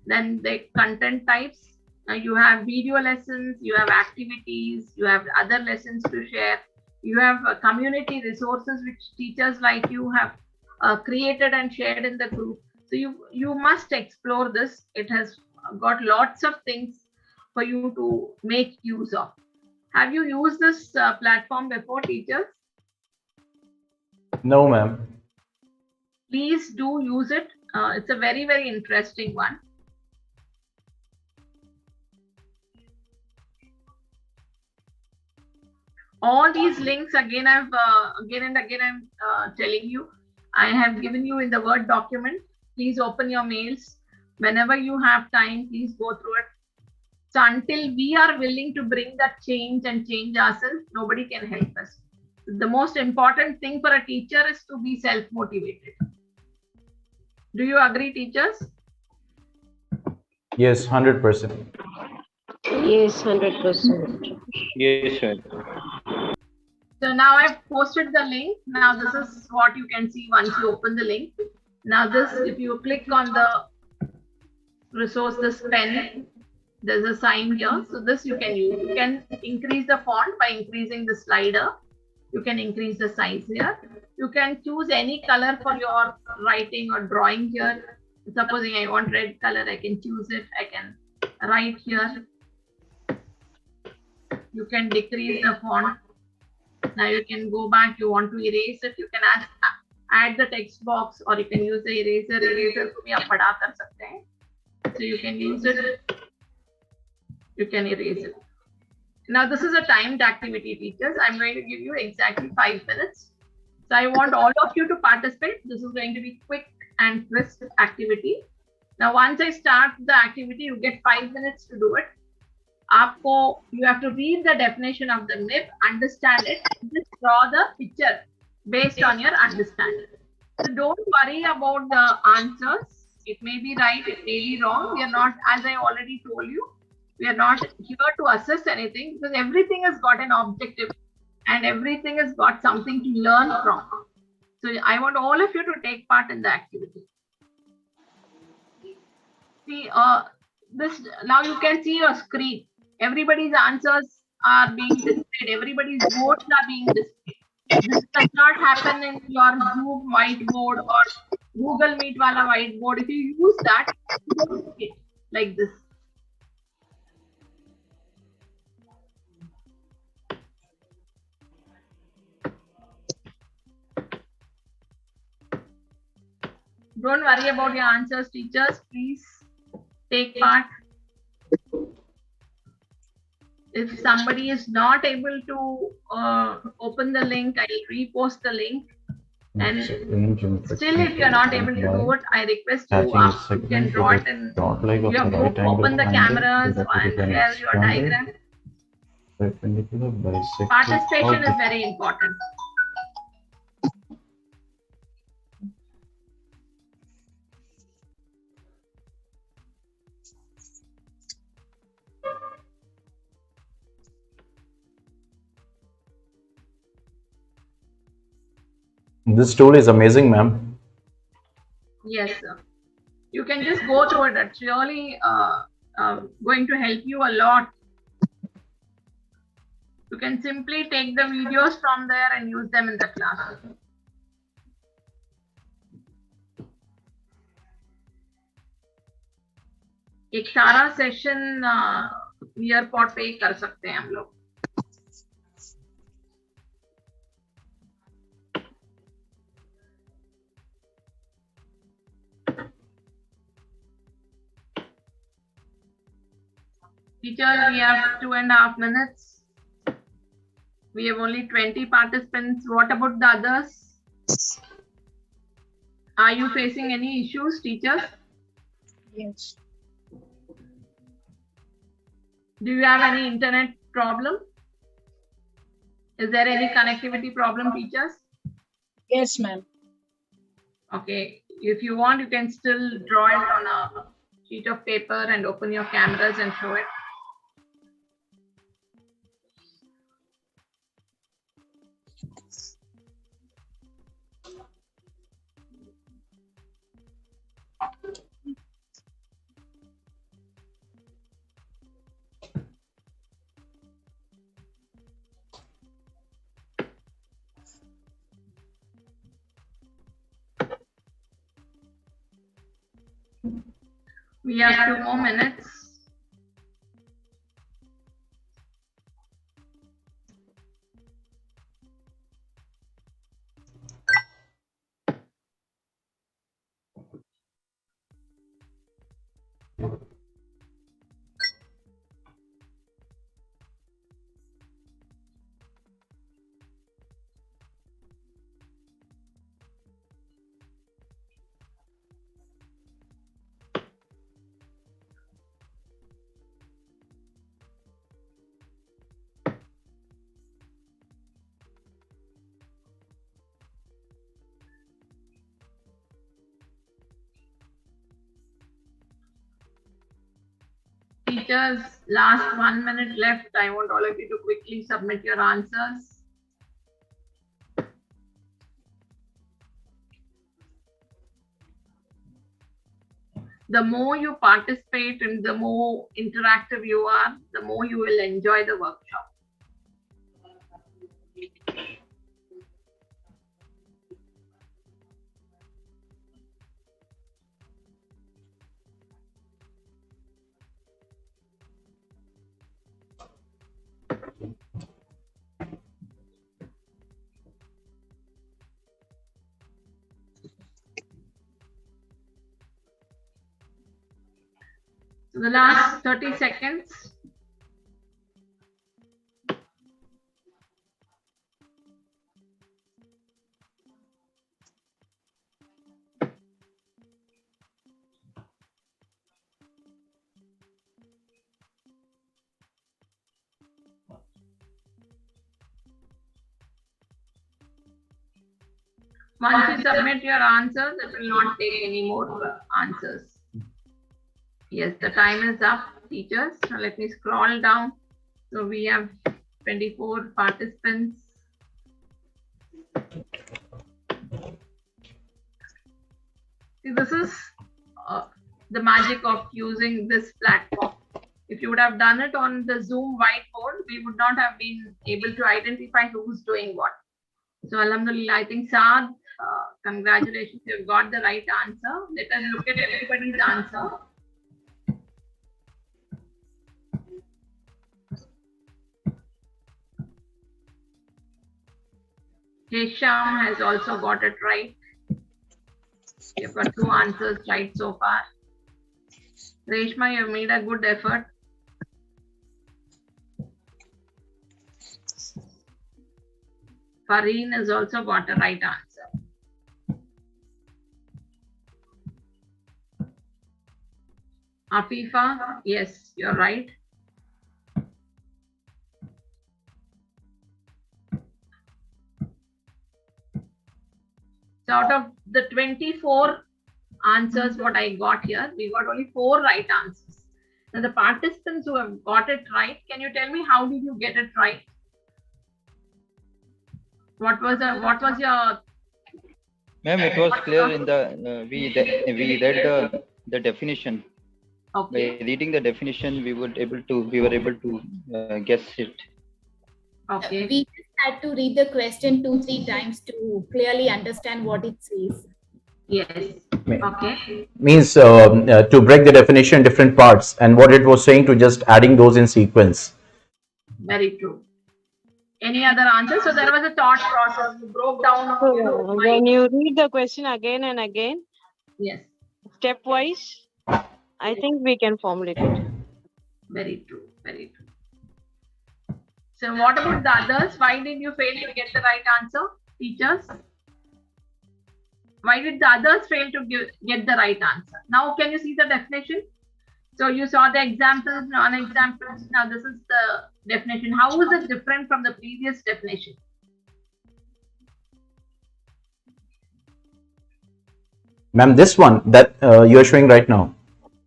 Then the content types. You have video lessons, you have activities, you have other lessons to share. You have community resources which teachers like you have created and shared in the group. So you must explore this. It has got lots of things for you to make use of. Have you used this platform before, teachers? No, ma'am. Please do use it. It's a very, very interesting one. All these links again, I'm telling you, I have given you in the Word document. Please open your mails. Whenever you have time, please go through it. So until we are willing to bring that change and change ourselves, nobody can help us. The most important thing for a teacher is to be self-motivated. Do you agree, teachers? Yes, 100%. Yes, 100%. Yes, sir. So now I've posted the link. Now this is what you can see once you open the link. Now this, if you click on the resource, this pen, there's a sign here. So this you can use. You can increase the font by increasing the slider. You can increase the size here. You can choose any color for your writing or drawing here. Supposing I want red color, I can choose it. I can write here. You can decrease the font. Now you can go back. You want to erase it. You can add the text box, or you can use the eraser. Eraser को भी आप पढ़ा कर सकते हैं. So you can use it. You can erase it. Now this is a timed activity, teachers. I'm going to give you exactly 5 minutes. So I want all of you to participate. This is going to be quick and crisp activity. Now once I start the activity, you get 5 minutes to do it. You have to read the definition of the MIP, understand it, just draw the picture based on your understanding. So don't worry about the answers. It may be right, it may be wrong. We are not, as I already told you, we are not here to assess anything, because everything has got an objective and everything has got something to learn from. So I want all of you to take part in the activity. See, now you can see your screen. Everybody's answers are being displayed. Everybody's votes are being displayed. This does not happen in your Zoom whiteboard or Google Meet wala whiteboard. If you use that, you do it like this. Don't worry about your answers, teachers. Please take part. If somebody is not able to open the link, I'll repost the link. And still, if you are not able to do it, I request you, you can draw it in your book, open the cameras and share your diagram. Participation is very important. This tool is amazing, ma'am. Yes, sir. You can just go through it. It's really going to help you a lot. You can simply take the videos from there and use them in the class. एक सारा session airport पे कर सकते हैं हम लोग. Teacher, we have 2.5 minutes. We have only 20 participants. What about the others? Are you facing any issues, teachers? Yes. Do you have any internet problem? Is there any connectivity problem, teachers? Yes, ma'am. Okay. If you want, you can still draw it on a sheet of paper and open your cameras and show it. We have 2 more minutes. Teachers, last 1 minute left. I want all of you to quickly submit your answers. The more you participate and the more interactive you are, the more you will enjoy the workshop. So the last 30 seconds. Once you submit your answers, it will not take any more answers. Yes, the time is up, teachers. Now let me scroll down. So we have 24 participants. See, this is the magic of using this platform. If you would have done it on the Zoom whiteboard, we would not have been able to identify who's doing what. So Alhamdulillah, I think Saad, congratulations, you've got the right answer. Let us look at everybody's answer. Hisham has also got it right. You've got 2 answers right so far. Reshma, you've made a good effort. Fareen has also got a right answer. Afifa, yes, you're right. So out of the 24 answers what I got here, we got only 4 right answers. Now the participants who have got it right, can you tell me how did you get it right? What was your Ma'am, it was clear in the we read the definition. Okay. By reading the definition, we were able to guess it. Okay. We just had to read the question 2-3 times to clearly understand what it says. Yes. Okay. Means to break the definition in different parts, and what it was saying to just adding those in sequence. Very true. Any other answer? So there was a thought process. You broke down. When you read the question again and again, yes, stepwise, I think we can formulate it. Very true. Very true. So what about the others? Why did you fail to get the right answer, teachers? Why did the others fail to get the right answer? Now can you see the definition? So you saw the examples, non-examples. Now this is the definition. How is it different from the previous definition? Ma'am, this one that you are showing right now.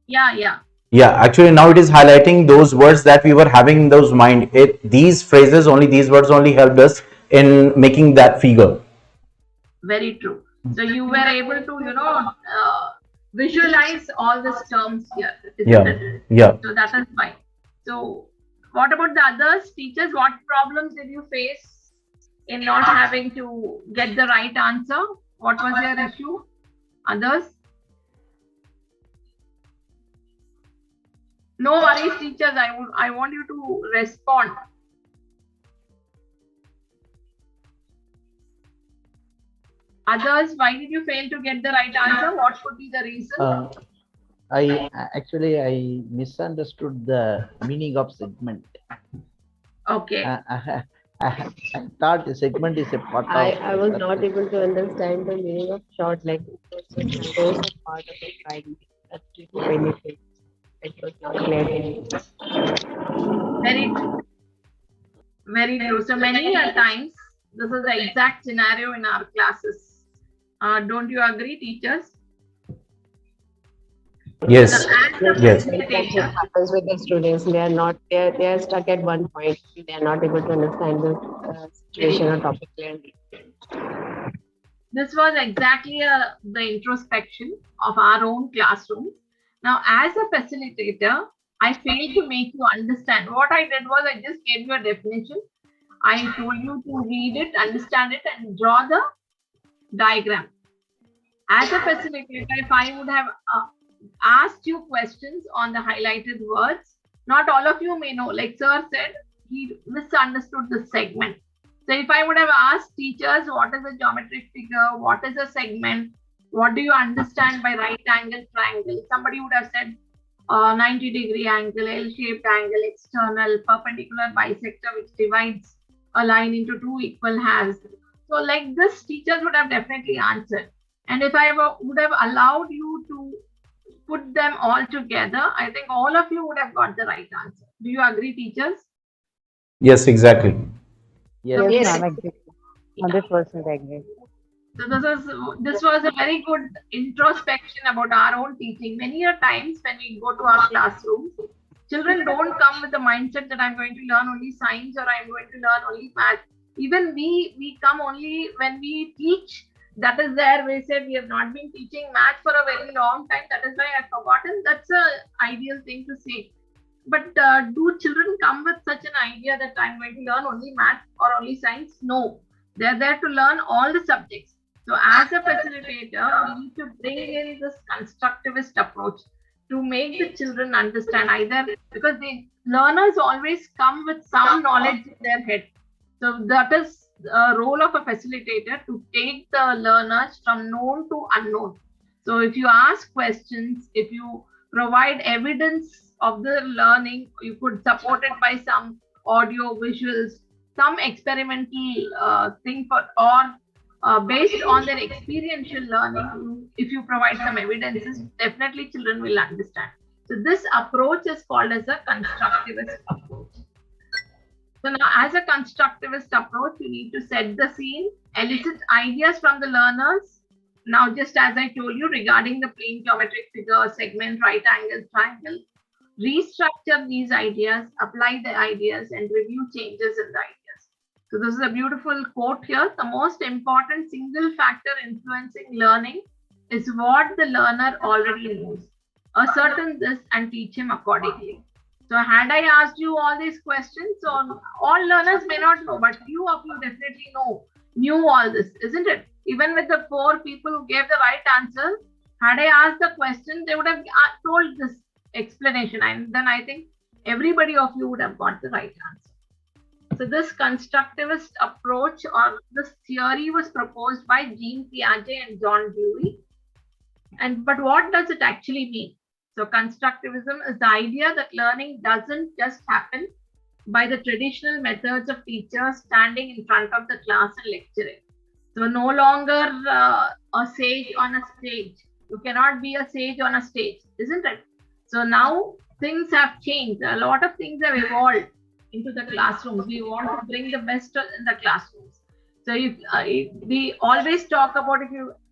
Yeah. Yeah, actually now it is highlighting those words that we were having in those mind. These phrases only, these words only helped us in making that figure. Very true. So you were able to, visualize all these terms here. Yeah. So that is fine. So what about the others? Teachers, what problems did you face in not having to get the right answer? What was your issue? Others? No worries, teachers. I want you to respond. Others, why did you fail to get the right answer? What could be the reason? I misunderstood the meaning of segment. Okay. I thought the segment is a part of. I was not able to understand the meaning of short leg. Those are part of the writing. That's benefit. It was not clear to me. Very true. Very true. So many times, this is the exact scenario in our classes. Don't you agree, teachers? Yes. Yes. It happens with the students. They are stuck at one point. They are not able to understand the situation or topic clearly. This was exactly the introspection of our own classroom. Now, as a facilitator, I failed to make you understand. What I did was I just gave you a definition. I told you to read it, understand it, and draw the diagram. As a facilitator, if I would have asked you questions on the highlighted words, not all of you may know. Like sir said, he misunderstood the segment. So if I would have asked teachers, what is a geometric figure? What is a segment? What do you understand by right angle triangle? Somebody would have said 90-degree angle, L-shaped angle, external, perpendicular bisector, which divides a line into two equal halves. So like this, teachers would have definitely answered. And if I would have allowed you to put them all together, I think all of you would have got the right answer. Do you agree, teachers? Yes, exactly. Yes, 100% agree. So this was a very good introspection about our own teaching. Many a times when we go to our classrooms, children don't come with the mindset that I'm going to learn only science or I'm going to learn only math. Even we come only when we teach. That is there. We said we have not been teaching math for a very long time. That is why I've forgotten. That's an ideal thing to say. But do children come with such an idea that I'm going to learn only math or only science? No. They're there to learn all the subjects. So as a facilitator, we need to bring in this constructivist approach to make the children understand either, because the learners always come with some knowledge in their head. So that is the role of a facilitator, to take the learners from known to unknown. So if you ask questions, if you provide evidence of the learning, you could support it by some audio, visuals, some experimental thing based on their experiential learning. If you provide some evidences, definitely children will understand. So this approach is called as a constructivist approach. So now as a constructivist approach, you need to set the scene, elicit ideas from the learners. Now, just as I told you regarding the plane geometric figure, segment, right angle, triangle, restructure these ideas, apply the ideas, and review changes in the ideas. So this is a beautiful quote here. The most important single factor influencing learning is what the learner already knows. Ascertain this and teach him accordingly. So had I asked you all these questions, so all learners may not know, but few of you definitely knew all this, isn't it? Even with the 4 people who gave the right answer, had I asked the question, they would have told this explanation, and then I think everybody of you would have got the right answer. So this constructivist approach or this theory was proposed by Jean Piaget and John Dewey. But what does it actually mean? So constructivism is the idea that learning doesn't just happen by the traditional methods of teachers standing in front of the class and lecturing. So no longer a sage on a stage. You cannot be a sage on a stage, isn't it? So now things have changed. A lot of things have evolved into the classrooms. We want to bring the best in the classrooms. So we always talk about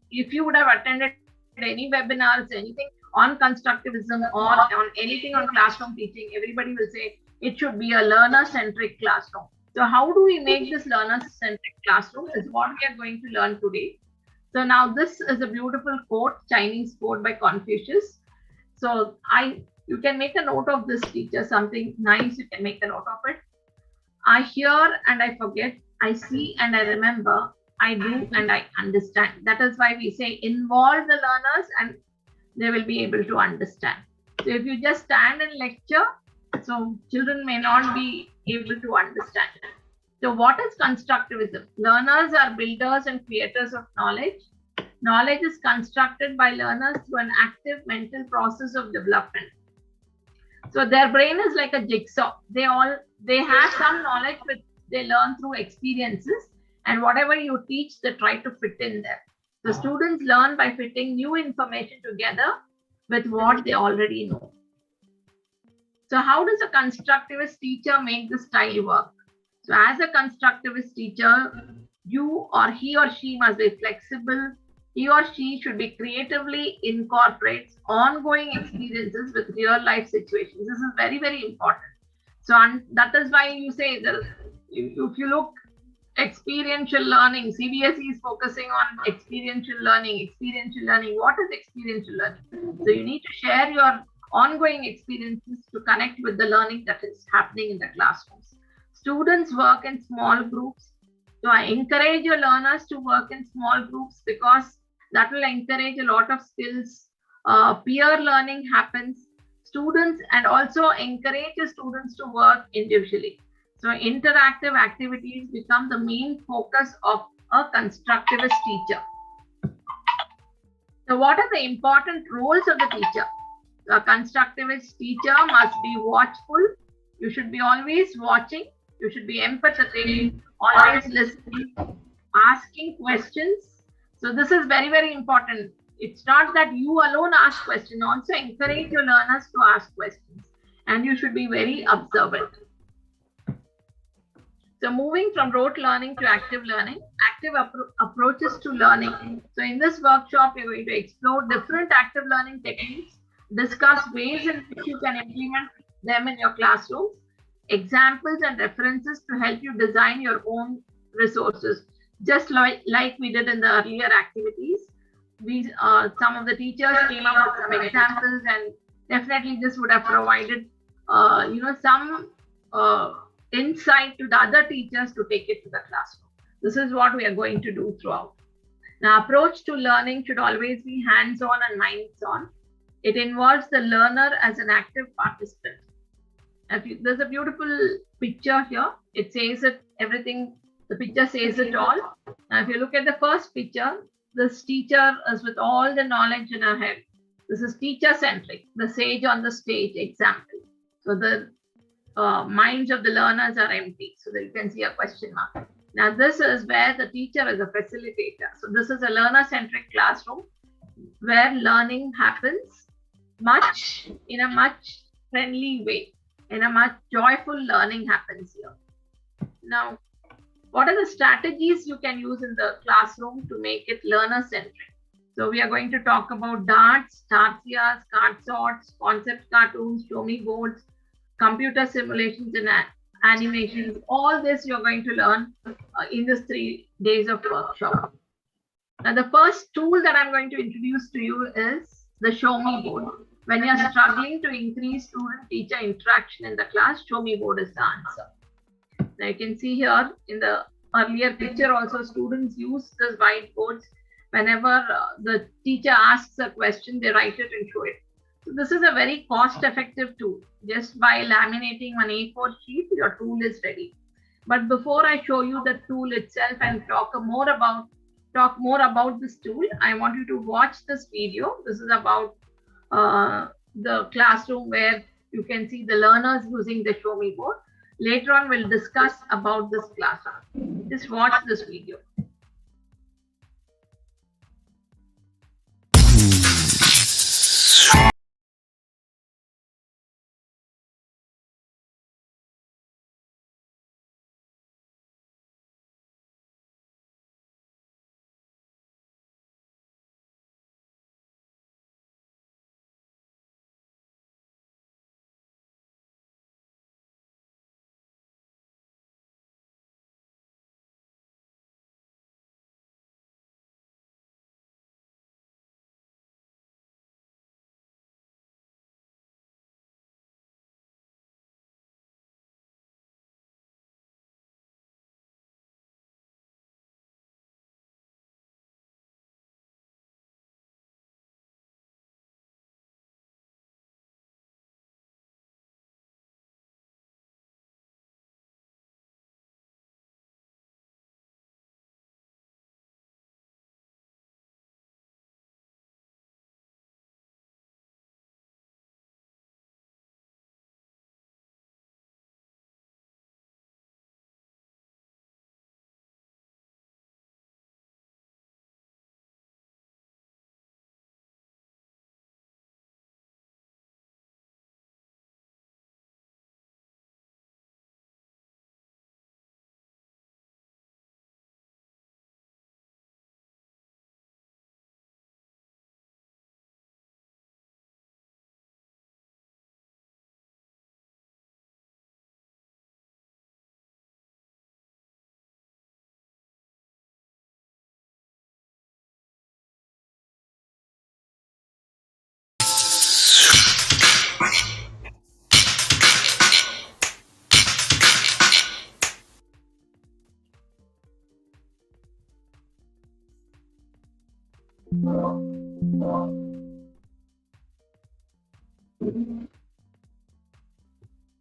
if you would have attended any webinars, anything on constructivism or on anything on classroom teaching, everybody will say it should be a learner-centric classroom. So how do we make this learner-centric classroom is what we are going to learn today. So now this is a beautiful quote, Chinese quote by Confucius. So you can make a note of this, teacher, something nice, you can make a note of it. I hear and I forget, I see and I remember, I do and I understand. That is why we say involve the learners and they will be able to understand. So if you just stand and lecture, so children may not be able to understand. So what is constructivism? Learners are builders and creators of knowledge. Knowledge is constructed by learners through an active mental process of development. So their brain is like a jigsaw. They have some knowledge, but they learn through experiences, and whatever you teach, they try to fit in there. The students learn by fitting new information together with what they already know. So how does a constructivist teacher make the style work? So as a constructivist teacher, you or he or she must be flexible. He or she should be creatively incorporates ongoing experiences with real life situations. This is very, very important. So that is why you say that if you look experiential learning, CBSE is focusing on experiential learning. What is experiential learning? So you need to share your ongoing experiences to connect with the learning that is happening in the classrooms. Students work in small groups. So I encourage your learners to work in small groups because that will encourage a lot of skills. Peer learning happens. Students and also encourage the students to work individually. So interactive activities become the main focus of a constructivist teacher. So what are the important roles of the teacher? A constructivist teacher must be watchful. You should be always watching. You should be empathetic, always listening, asking questions. So this is very, very important. It's not that you alone ask questions. Also encourage your learners to ask questions. And you should be very observant. So moving from rote learning to active learning, active approaches to learning. So in this workshop, we're going to explore different active learning techniques, discuss ways in which you can implement them in your classrooms, examples and references to help you design your own resources. Just like we did in the earlier activities, some of the teachers came up with some examples, and definitely this would have provided some insight to the other teachers to take it to the classroom. This is what we are going to do throughout. Now, approach to learning should always be hands-on and minds-on. It involves the learner as an active participant. There's a beautiful picture here. It says it everything. The picture says it all. Now, if you look at the first picture, this teacher is with all the knowledge in her head. This is teacher-centric, the sage on the stage example. So the minds of the learners are empty. So that you can see a question mark. Now, this is where the teacher is a facilitator. So this is a learner-centric classroom where learning happens. in a much friendly way, in a much joyful learning happens here. Now, what are the strategies you can use in the classroom to make it learner-centric? So we are going to talk about darts, tarsias, card sorts, concept cartoons, show me boards, computer simulations and animations. All this you're going to learn in this 3 days of workshop. Now, the first tool that I'm going to introduce to you is the show me board. When you're struggling to increase student-teacher interaction in the class, show me board is the answer. Now, you can see here in the earlier picture also, students use these whiteboards. Whenever the teacher asks a question, they write it and show it. So this is a very cost-effective tool. Just by laminating an A4 sheet, your tool is ready. But before I show you the tool itself and talk more about this tool, I want you to watch this video. This is about the classroom where you can see the learners using the show me board. Later on, we'll discuss about this classroom. Just watch this video.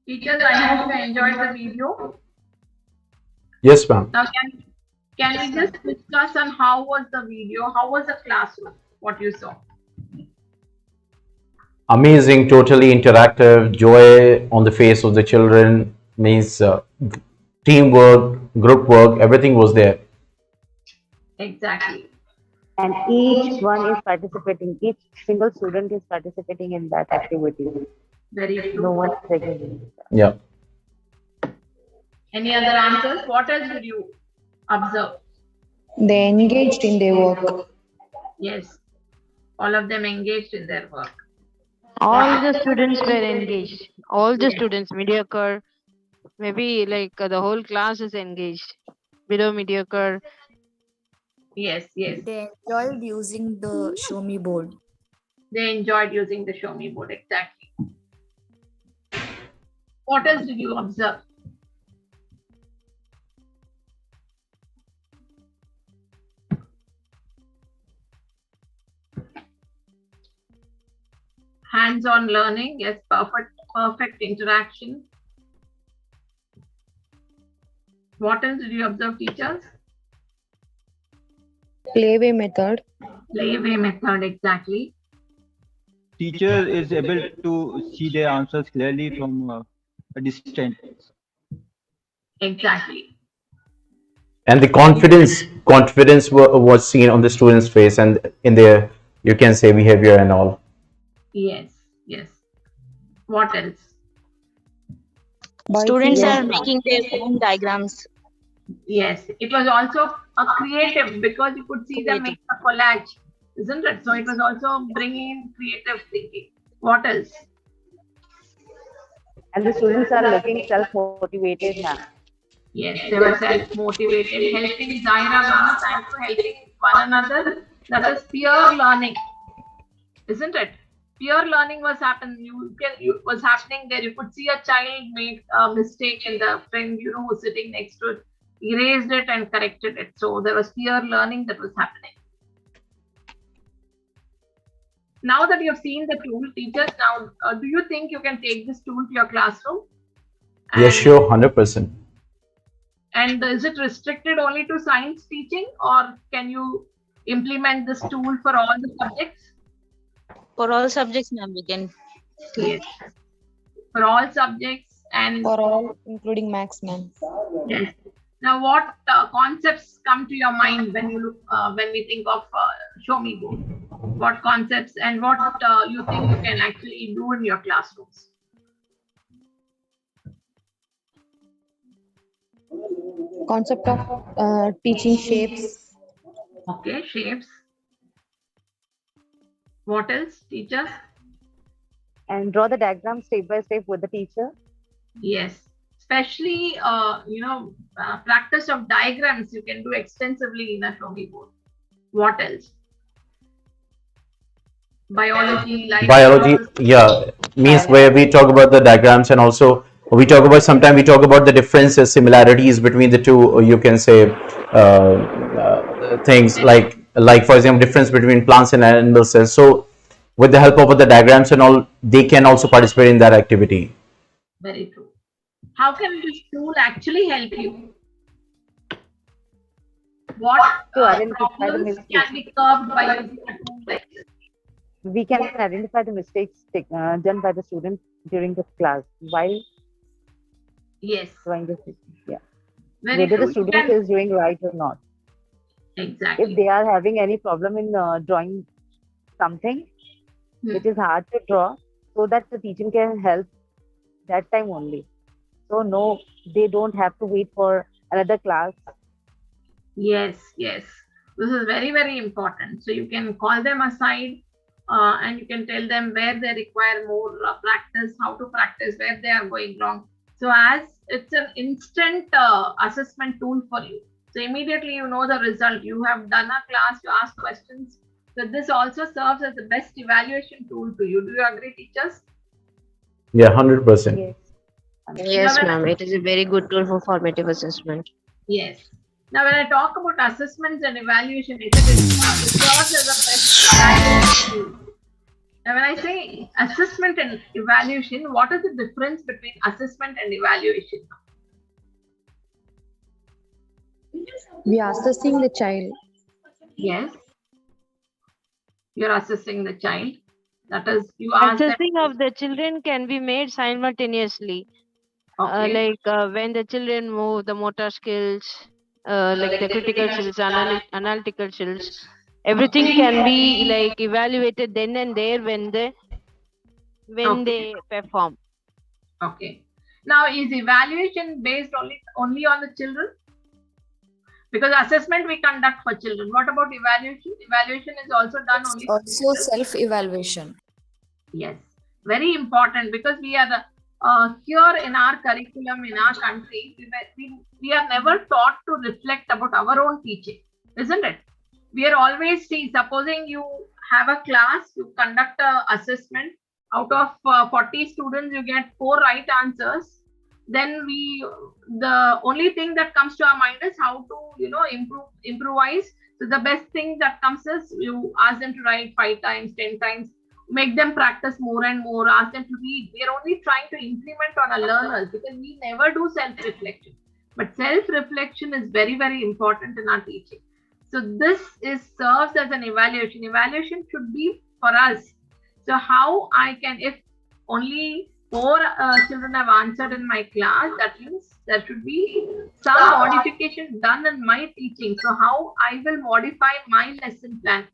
Teachers, I hope you enjoyed the video. Yes, ma'am. Now, can we just discuss on how was the video? How was the classroom? What you saw? Amazing, totally interactive, joy on the face of the children, means teamwork, group work, everything was there. Exactly. And each one is participating, each single student is participating in that activity. Very true. No one is taking it. Yeah. Any other answers? What else did you observe? They engaged in their work. Yes. All of them engaged in their work. All the students were engaged. All the students, mediocre, maybe like the whole class is engaged. Below mediocre. Yes, yes. They enjoyed using the show me board. They enjoyed using the show me board, exactly. What else did you observe? Hands-on learning, yes, perfect interaction. What else did you observe, teachers? Playway method. Playway method, exactly. Teacher is able to see their answers clearly from a distance. Exactly. And the confidence was seen on the students' face and in their, you can say, behavior and all. Yes. What else? Students are making their own diagrams. Yes, it was also a creative because you could see them make a collage, isn't it? So it was also bringing in creative thinking. What else? And the students are looking self-motivated now. Yes, they were self-motivated, helping Zaira Bana, thanks to helping one another. That is peer learning, isn't it? Peer learning was happening. Was happening there. You could see a child make a mistake, and the friend who was sitting next to it erased it and corrected it. So there was peer learning that was happening. Now that you have seen the tool, teachers, now do you think you can take this tool to your classroom? Yes, sure, 100%. And is it restricted only to science teaching, or can you implement this tool for all the subjects? For all subjects, ma'am, we can. Yes. For all subjects and For all, including maths, ma'am. Yes. Now, what concepts come to your mind when you look when we think of Show Me Board? What concepts and what you think you can actually do in your classrooms? Concept of teaching shapes. Okay, shapes. What else, teachers? And draw the diagram step by step with the teacher. Yes, especially practice of diagrams you can do extensively in a Show Me Board. What else? Biology, yeah, means where we talk about the diagrams, and also we talk about, sometimes we talk about the differences, similarities between the two, you can say things like for example, difference between plants and animal cells. So with the help of the diagrams and all, they can also participate in that activity. Very true. How can this tool actually help you? What problems can be curbed by using a tool like this? We can identify the mistakes done by the student during the class while drawing the whether the student is doing right or not. Exactly. If they are having any problem in drawing something which is hard to draw, so that the teacher can help that time only. So no, they don't have to wait for another class. Yes, yes. This is very, very important. So you can call them aside and you can tell them where they require more practice, how to practice, where they are going wrong. So as it's an instant assessment tool for you. So immediately you know the result. You have done a class, you ask questions. So this also serves as the best evaluation tool to you. Do you agree, teachers? Yeah, 100%. Yes, ma'am. It is a very good tool for formative assessment. Yes. Now, when I talk about assessments and evaluation, it serves as a best evaluation tool. Now, when I say assessment and evaluation, what is the difference between assessment and evaluation? We are assessing the child. Yes. You're assessing the child. That is, you ask Assessing of the children can be made simultaneously. Okay. When the children move, the motor skills, like the critical skills, analytical skills, everything can be evaluated then and there when they perform. Okay. Now, is evaluation based only on the children? Because assessment we conduct for children. What about evaluation? Evaluation is also done only for Also self-evaluation. Yes, very important, because we are here in our curriculum in our country, we are never taught to reflect about our own teaching, isn't it? We are always supposing you have a class, you conduct a assessment, out of 40 students, you get 4 right answers. Then the only thing that comes to our mind is how to, improvise. So the best thing that comes is you ask them to write 5 times, 10 times, make them practice more and more, ask them to read. We are only trying to implement on our learners because we never do self-reflection. But self-reflection is very, very important in our teaching. So this serves as an evaluation. Evaluation should be for us. So how I can, if only 4 children have answered in my class, that means there should be some modification done in my teaching. So how I will modify my lesson plan?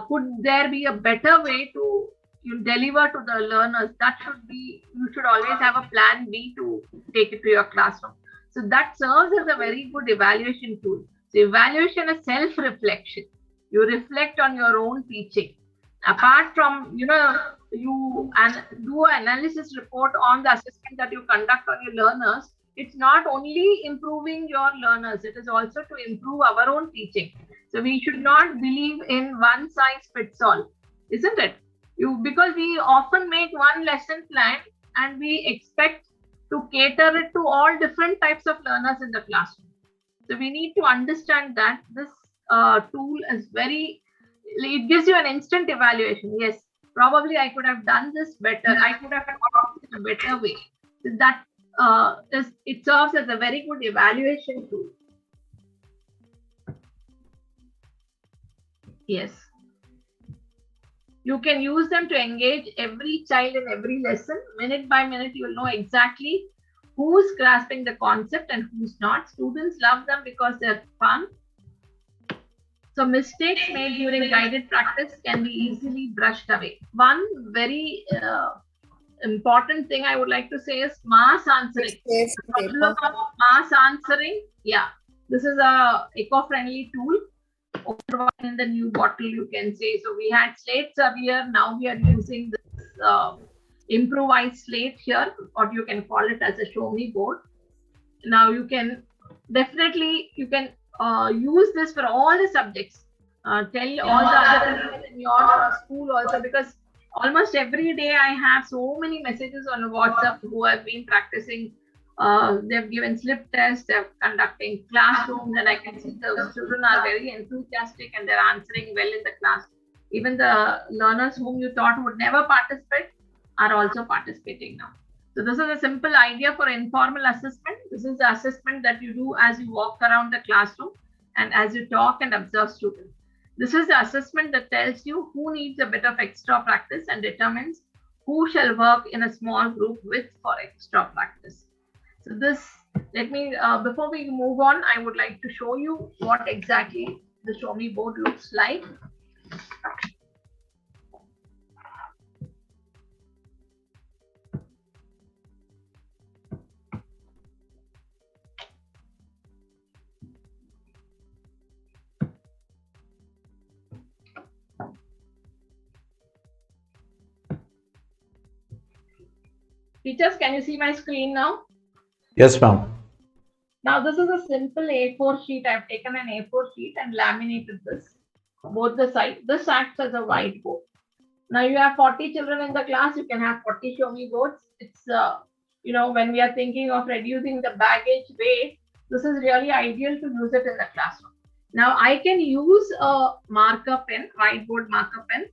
Could there be a better way to you deliver to the learners, that should be, you should always have a plan B to take it to your classroom. So that serves as a very good evaluation tool. So evaluation is self-reflection. You reflect on your own teaching. Apart from, you do an analysis report on the assessment that you conduct on your learners, it's not only improving your learners, it is also to improve our own teaching. So we should not believe in one size fits all, isn't it? Because we often make one lesson plan and we expect to cater it to all different types of learners in the classroom. So we need to understand that this tool is it gives you an instant evaluation. Yes, probably I could have done this better. I could have thought in a better way. So that it serves as a very good evaluation tool. Yes. You can use them to engage every child in every lesson. Minute by minute, you will know exactly who's grasping the concept and who's not. Students love them because they're fun. So mistakes made during guided practice can be easily brushed away. One very important thing I would like to say is mass answering. The problem of mass answering, this is a eco-friendly tool. Old one in the new bottle, you can say. So we had slates earlier. Now we are using this improvised slate here, or you can call it as a show me board. Now you can definitely use this for all the subjects. Tell all the other people in your school also, because almost every day I have so many messages on WhatsApp who have been practicing. They've given slip tests, they're conducting classrooms, and I can see the children are very enthusiastic and they're answering well in the class. Even the learners whom you thought would never participate are also participating now. So this is a simple idea for informal assessment. This is the assessment that you do as you walk around the classroom and as you talk and observe students. This is the assessment that tells you who needs a bit of extra practice and determines who shall work in a small group with for extra practice. So this, before we move on, I would like to show you what exactly the show me board looks like. Teachers, can you see my screen now? Yes, ma'am. Now this is a simple A4 sheet. I've taken an A4 sheet and laminated this, both the sides. This acts as a whiteboard. Now you have 40 children in the class, you can have 40 show me boards. It's, when we are thinking of reducing the baggage weight, this is really ideal to use it in the classroom. Now I can use a marker pen, whiteboard marker pen,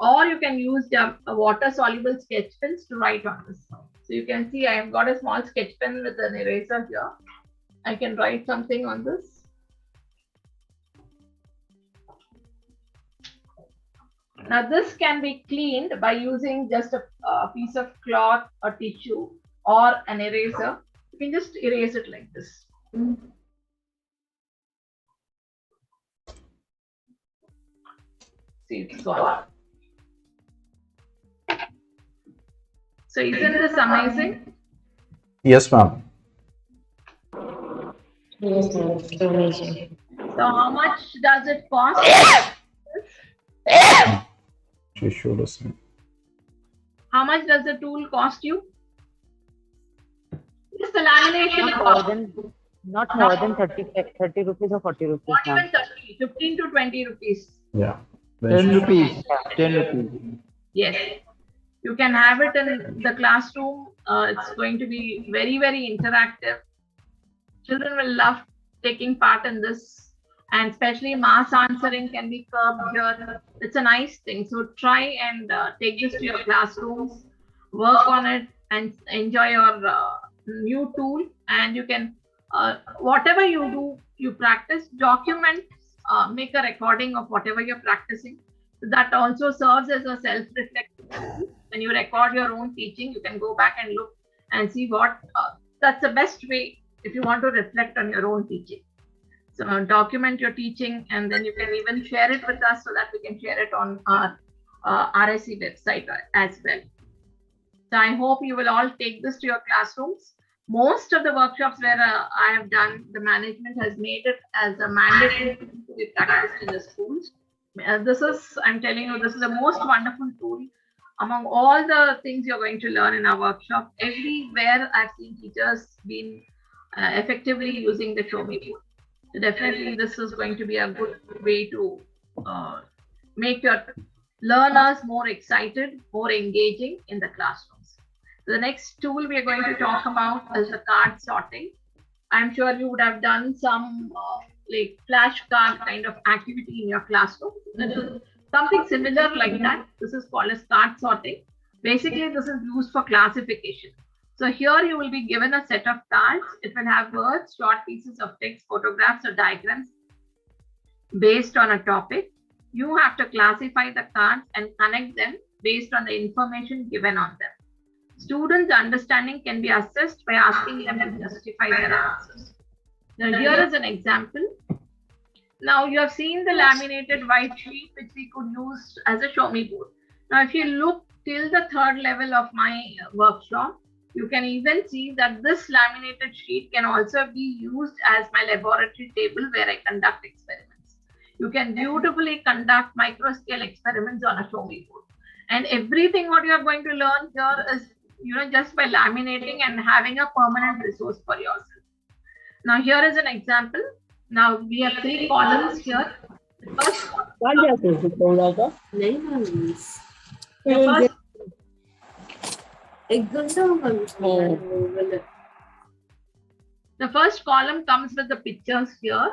or you can use the water soluble sketch pens to write on this. So you can see I have got a small sketch pen with an eraser here. I can write something on this. Now this can be cleaned by using just a piece of cloth or tissue or an eraser. You can just erase it like this. See, it's gone. So isn't this amazing? Yes, ma'am. Yes, ma'am. It's amazing. So how much does it cost? She showed us. How much does the tool cost you? Just the lamination Not more than 30 rupees or 40 rupees. Not even 30, 15 to 20 rupees. Yeah. 10 rupees. 10 rupees. Yes. You can have it in the classroom. It's going to be very, very interactive. Children will love taking part in this, and especially mass answering can be curbed here. It's a nice thing. So try and take this to your classrooms, work on it, and enjoy your new tool. And you can, whatever you do, you practice, document, make a recording of whatever you're practicing. So that also serves as a self-reflection tool. When you record your own teaching, you can go back and look and see what, that's the best way if you want to reflect on your own teaching. So document your teaching, and then you can even share it with us so that we can share it on our RSC website as well. So I hope you will all take this to your classrooms. Most of the workshops where I have done, the management has made it as a mandatory thing to be practiced in the schools. I'm telling you, this is the most wonderful tool among all the things you're going to learn in our workshop. Everywhere I've seen teachers being effectively using the Show Me board. So definitely this is going to be a good way to make your learners more excited, more engaging in the classrooms. The next tool we are going to talk about is the card sorting. I'm sure you would have done some like flashcard kind of activity in your classroom. This is something similar like that. This is called as card sorting. Basically, this is used for classification. So here you will be given a set of cards. It will have words, short pieces of text, photographs or diagrams based on a topic. You have to classify the cards and connect them based on the information given on them. Students' understanding can be assessed by asking them to justify their answers. Now, here is an example. Now, you have seen the laminated white sheet, which we could use as a Show Me board. Now, if you look till the third level of my workshop, you can even see that this laminated sheet can also be used as my laboratory table where I conduct experiments. You can beautifully conduct micro-scale experiments on a Show Me board. And everything what you are going to learn here is, just by laminating and having a permanent resource for yourself. Now, here is an example. Now, we have 3 columns here. The first column comes with the pictures here.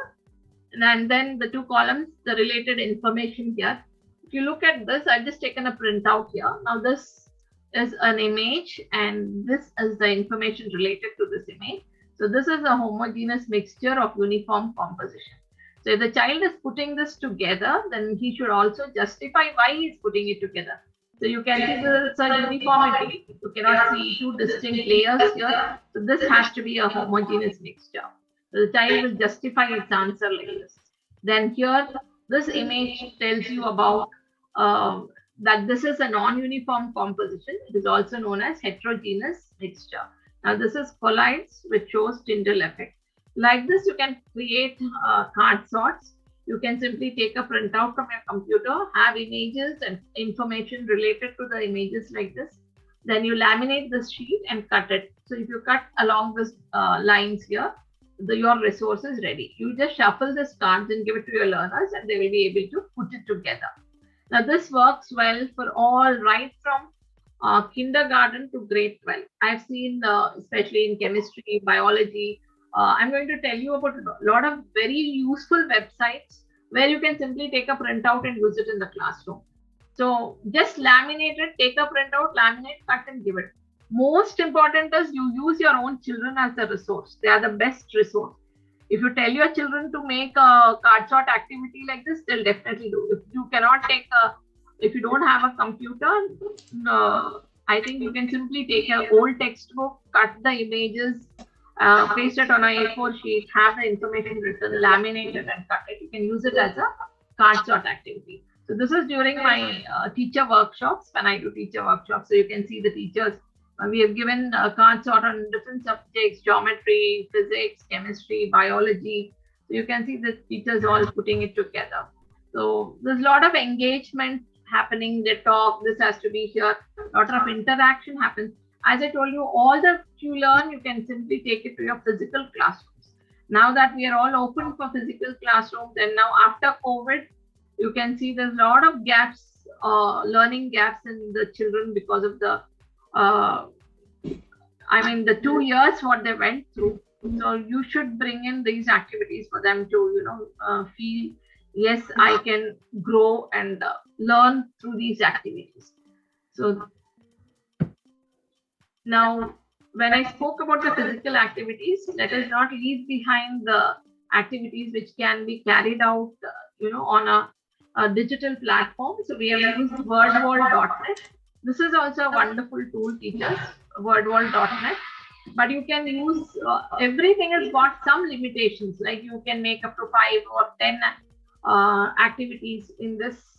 And then the 2 columns, the related information here. If you look at this, I've just taken a printout here. Now, this is an image and this is the information related to this image. So this is a homogeneous mixture of uniform composition. So if the child is putting this together, then he should also justify why he is putting it together. So you can see this is a uniformity. You cannot see 2 distinct layers here. So this has to be a homogeneous mixture. So the child will justify its answer like this. Then here, this image tells you about that this is a non-uniform composition. It is also known as heterogeneous mixture. Now this is colloids, which shows Tyndall effect. Like this, you can create card sorts. You can simply take a printout from your computer, have images and information related to the images like this. Then you laminate this sheet and cut it. So if you cut along this lines here, your resource is ready. You just shuffle these cards and give it to your learners and they will be able to put it together. Now this works well for all, right from kindergarten to grade 12. I've seen, especially in chemistry, biology, I'm going to tell you about a lot of very useful websites where you can simply take a printout and use it in the classroom. So just laminate it, take a printout, laminate, cut and give it. Most important is you use your own children as a resource. They are the best resource. If you tell your children to make a card sort activity like this, they'll definitely do. If you cannot take if you don't have a computer, I think you can simply take an old textbook, cut the images, paste it on a A4 sheet, have the information written, laminate it and cut it. You can use it as a card sort activity. So this is during my teacher workshops, when I do teacher workshops. So you can see the teachers. We have given card sort on different subjects, geometry, physics, chemistry, biology. So you can see the teachers all putting it together. So there's a lot of engagement happening. They talk, this has to be here. A lot of interaction happens. As I told you, all that you learn, you can simply take it to your physical classrooms. Now that we are all open for physical classrooms, and now after COVID, you can see there's a lot of gaps, learning gaps in the children because of the the 2 years what they went through. So you should bring in these activities for them to, feel, yes, I can grow and learn through these activities. So now, when I spoke about the physical activities, let us not leave behind the activities which can be carried out, on a digital platform. So we have used wordwall.net. This is also a wonderful tool, teachers, wordwall.net. But you can use, everything has got some limitations, like you can make up to 5 or 10 activities in this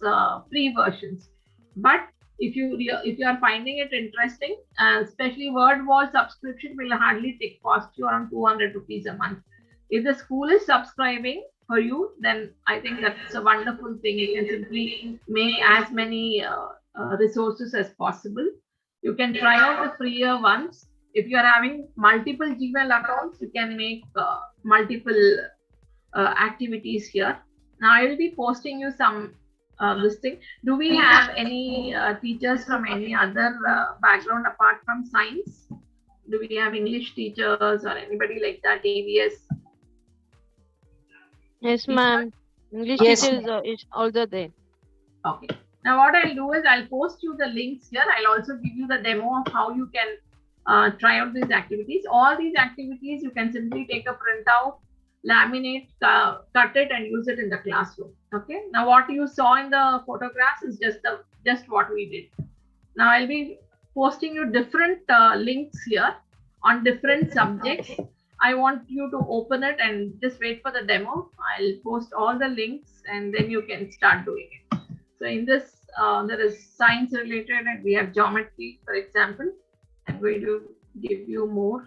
free versions. But if you are finding it interesting, especially word wall subscription will hardly cost you around 200 rupees a month. If the school is subscribing for you, then I think that's a wonderful thing. You can simply make as many resources as possible. You can try out the freer ones. If you are having multiple Gmail accounts, you can make multiple activities here. Now I will be posting you some this thing. Do we have any teachers from any other background apart from science? Do we have English teachers or anybody like that? AVS? Yes, ma'am. English Yes. teacher is also there. Okay. Now what I'll do is I'll post you the links here. I'll also give you the demo of how you can try out these activities. All these activities you can simply take a printout, laminate, cut it and use it in the classroom. Okay. Now what you saw in the photographs is just what we did. Now I'll be posting you different links here on different subjects. I want you to open it and just wait for the demo. I'll post all the links and then you can start doing it. So in this, there is science related and we have geometry, for example. I'm going to give you more.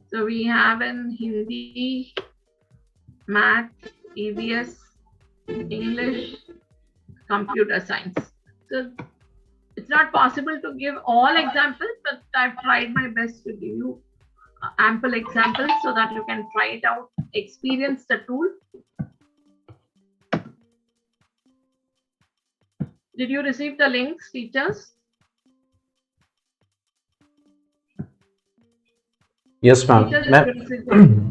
So we have in Hindi, Math, EVS, English, computer science. So it's not possible to give all examples, but I've tried my best to give you ample examples so that you can try it out, experience the tool. Did you receive the links, teachers? Yes, ma'am.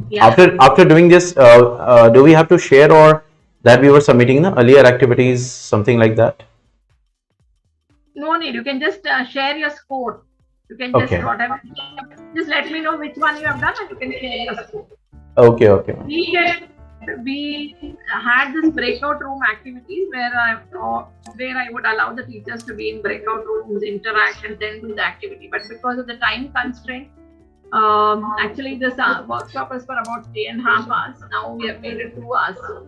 Yeah. After doing this, do we have to share or that we were submitting the earlier activities, something like that? No need. You can just share your score. You can just whatever. Just let me know which one you have done, and you can share your score. Okay. Okay. We had this breakout room activities where I would allow the teachers to be in breakout rooms, interact, and then do the activity. But because of the time constraint, actually this workshop is for about 3.5 hours. Now we have made it 2 hours. So,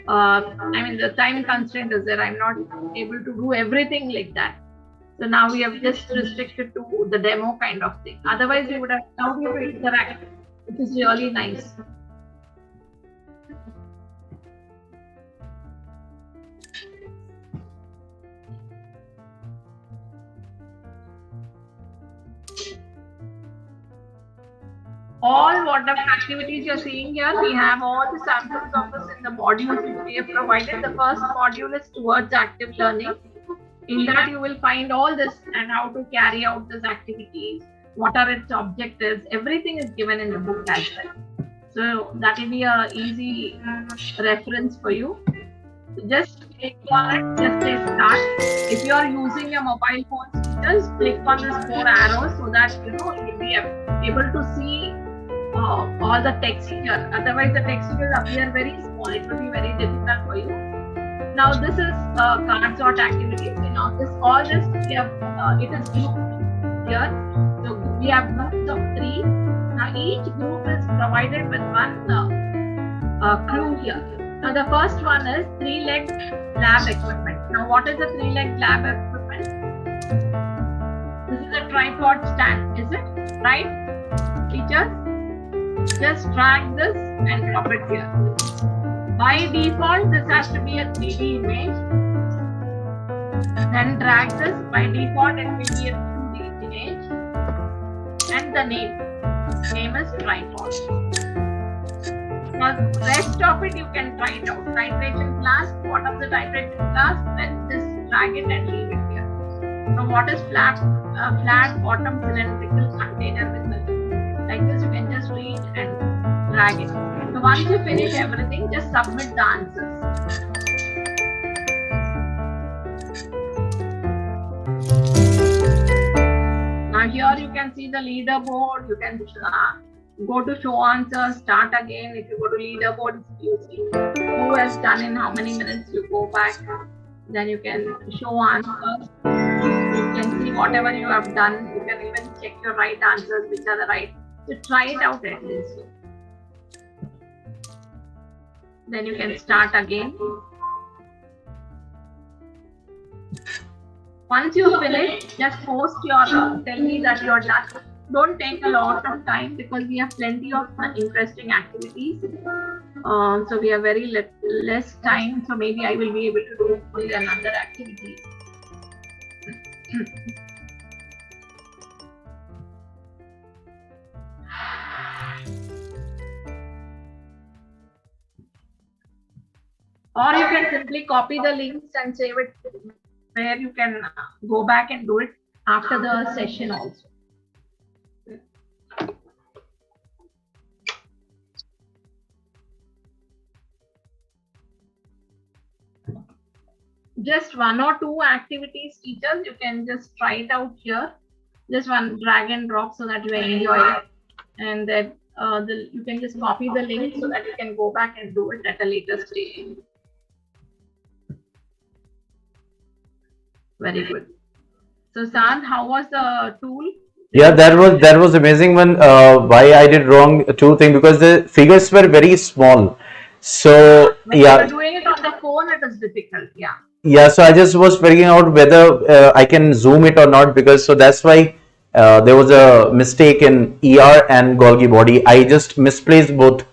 I mean, the time constraint is there. I'm not able to do everything like that. So now we have just restricted to the demo kind of thing. Otherwise, we would have allowed you to interact, which is really nice. All whatever activities you're seeing here, we have all the samples of this in the modules which we have provided. The first module is towards active learning. In that you will find all this and how to carry out these activities, what are its objectives, everything is given in the book as well. So that will be a easy reference for you. Just click on it, just say start. If you are using your mobile phone, just click on these 4 arrows so that you will be able to see all the text here. Otherwise the text will appear very small. It will be very difficult for you. Now this is card sort activities. All this we have it is grouped here. So we have groups of 3. Now each group is provided with one clue here. Now the first one is 3-legged lab equipment. Now what is a 3-legged lab equipment? This is a tripod stand, is it? Right? Teachers? Just drag this and drop it here. By default, this has to be a 3D image. Then drag this. By default, it will be a 2D image. And the name. Name is tripod. Now, rest of it you can try it out. Titration class. What is the titration class? Then just drag it and leave it here. So, what is flat bottom cylindrical container with the like this? You can just read and drag it. So once you finish everything, just submit the answers. Now here you can see the leaderboard. You can go to show answers, start again. If you go to leaderboard, you see who has done in how many minutes. You go back. Then you can show answers. You can see whatever you have done. You can even check your right answers, which are the right. So try it out at least. Then you can start again. Once you finish, just post your, tell me that you're done. Don't take a lot of time because we have plenty of interesting activities. So we have very less time. So maybe I will be able to do only another activity. Or you can simply copy the links and save it where you can go back and do it after the session also. Just one or two activities, teachers, you can just try it out here. Just one drag and drop so that you enjoy it. And then you can just copy the link so that you can go back and do it at a later stage. Very good. So Saad, how was the tool? Yeah, that was amazing one. Why I did wrong two things, because the figures were very small. So when yeah, you're doing it on the phone, it is difficult. Yeah. Yeah, so I just was figuring out whether I can zoom it or not, because so that's why there was a mistake in ER and Golgi body. I just misplaced both.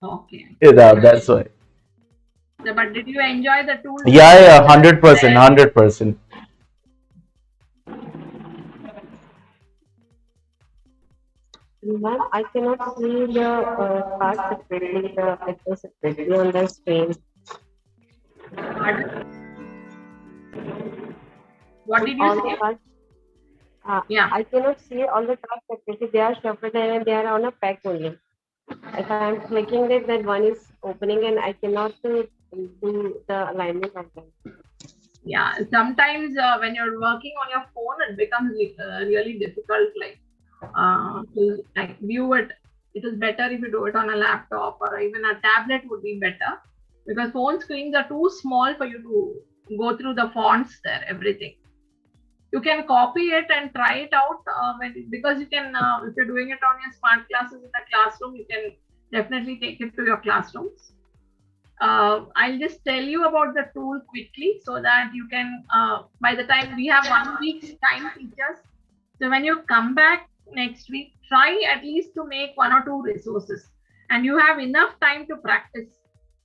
Okay. Yeah, that's why. But did you enjoy the tool? Yeah, 100%, 100%. Ma'am, I cannot see the part separately, the letters separately on the screen. What did you say? Yeah, I cannot see all the tasks separately. They are shuffled and they are on a pack only. If I am clicking it, that one is opening and I cannot do the alignment of them. Yeah, sometimes when you're working on your phone, it becomes really difficult, to view it. It is better if you do it on a laptop or even a tablet would be better, because phone screens are too small for you to go through the fonts there, everything. You can copy it and try it out because you can, if you're doing it on your smart classes in the classroom, you can definitely take it to your classrooms. I'll just tell you about the tool quickly so that you can, by the time we have 1 week's time, teachers. So when you come back next week, try at least to make 1 or 2 resources and you have enough time to practice.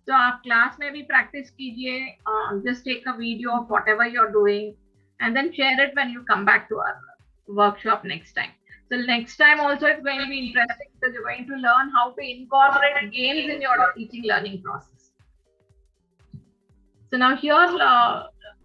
So our class maybe practice kijiye, just take a video of whatever you're doing and then share it when you come back to our workshop next time. So next time also it's going to be interesting because you're going to learn how to incorporate games in your teaching learning process. So now here,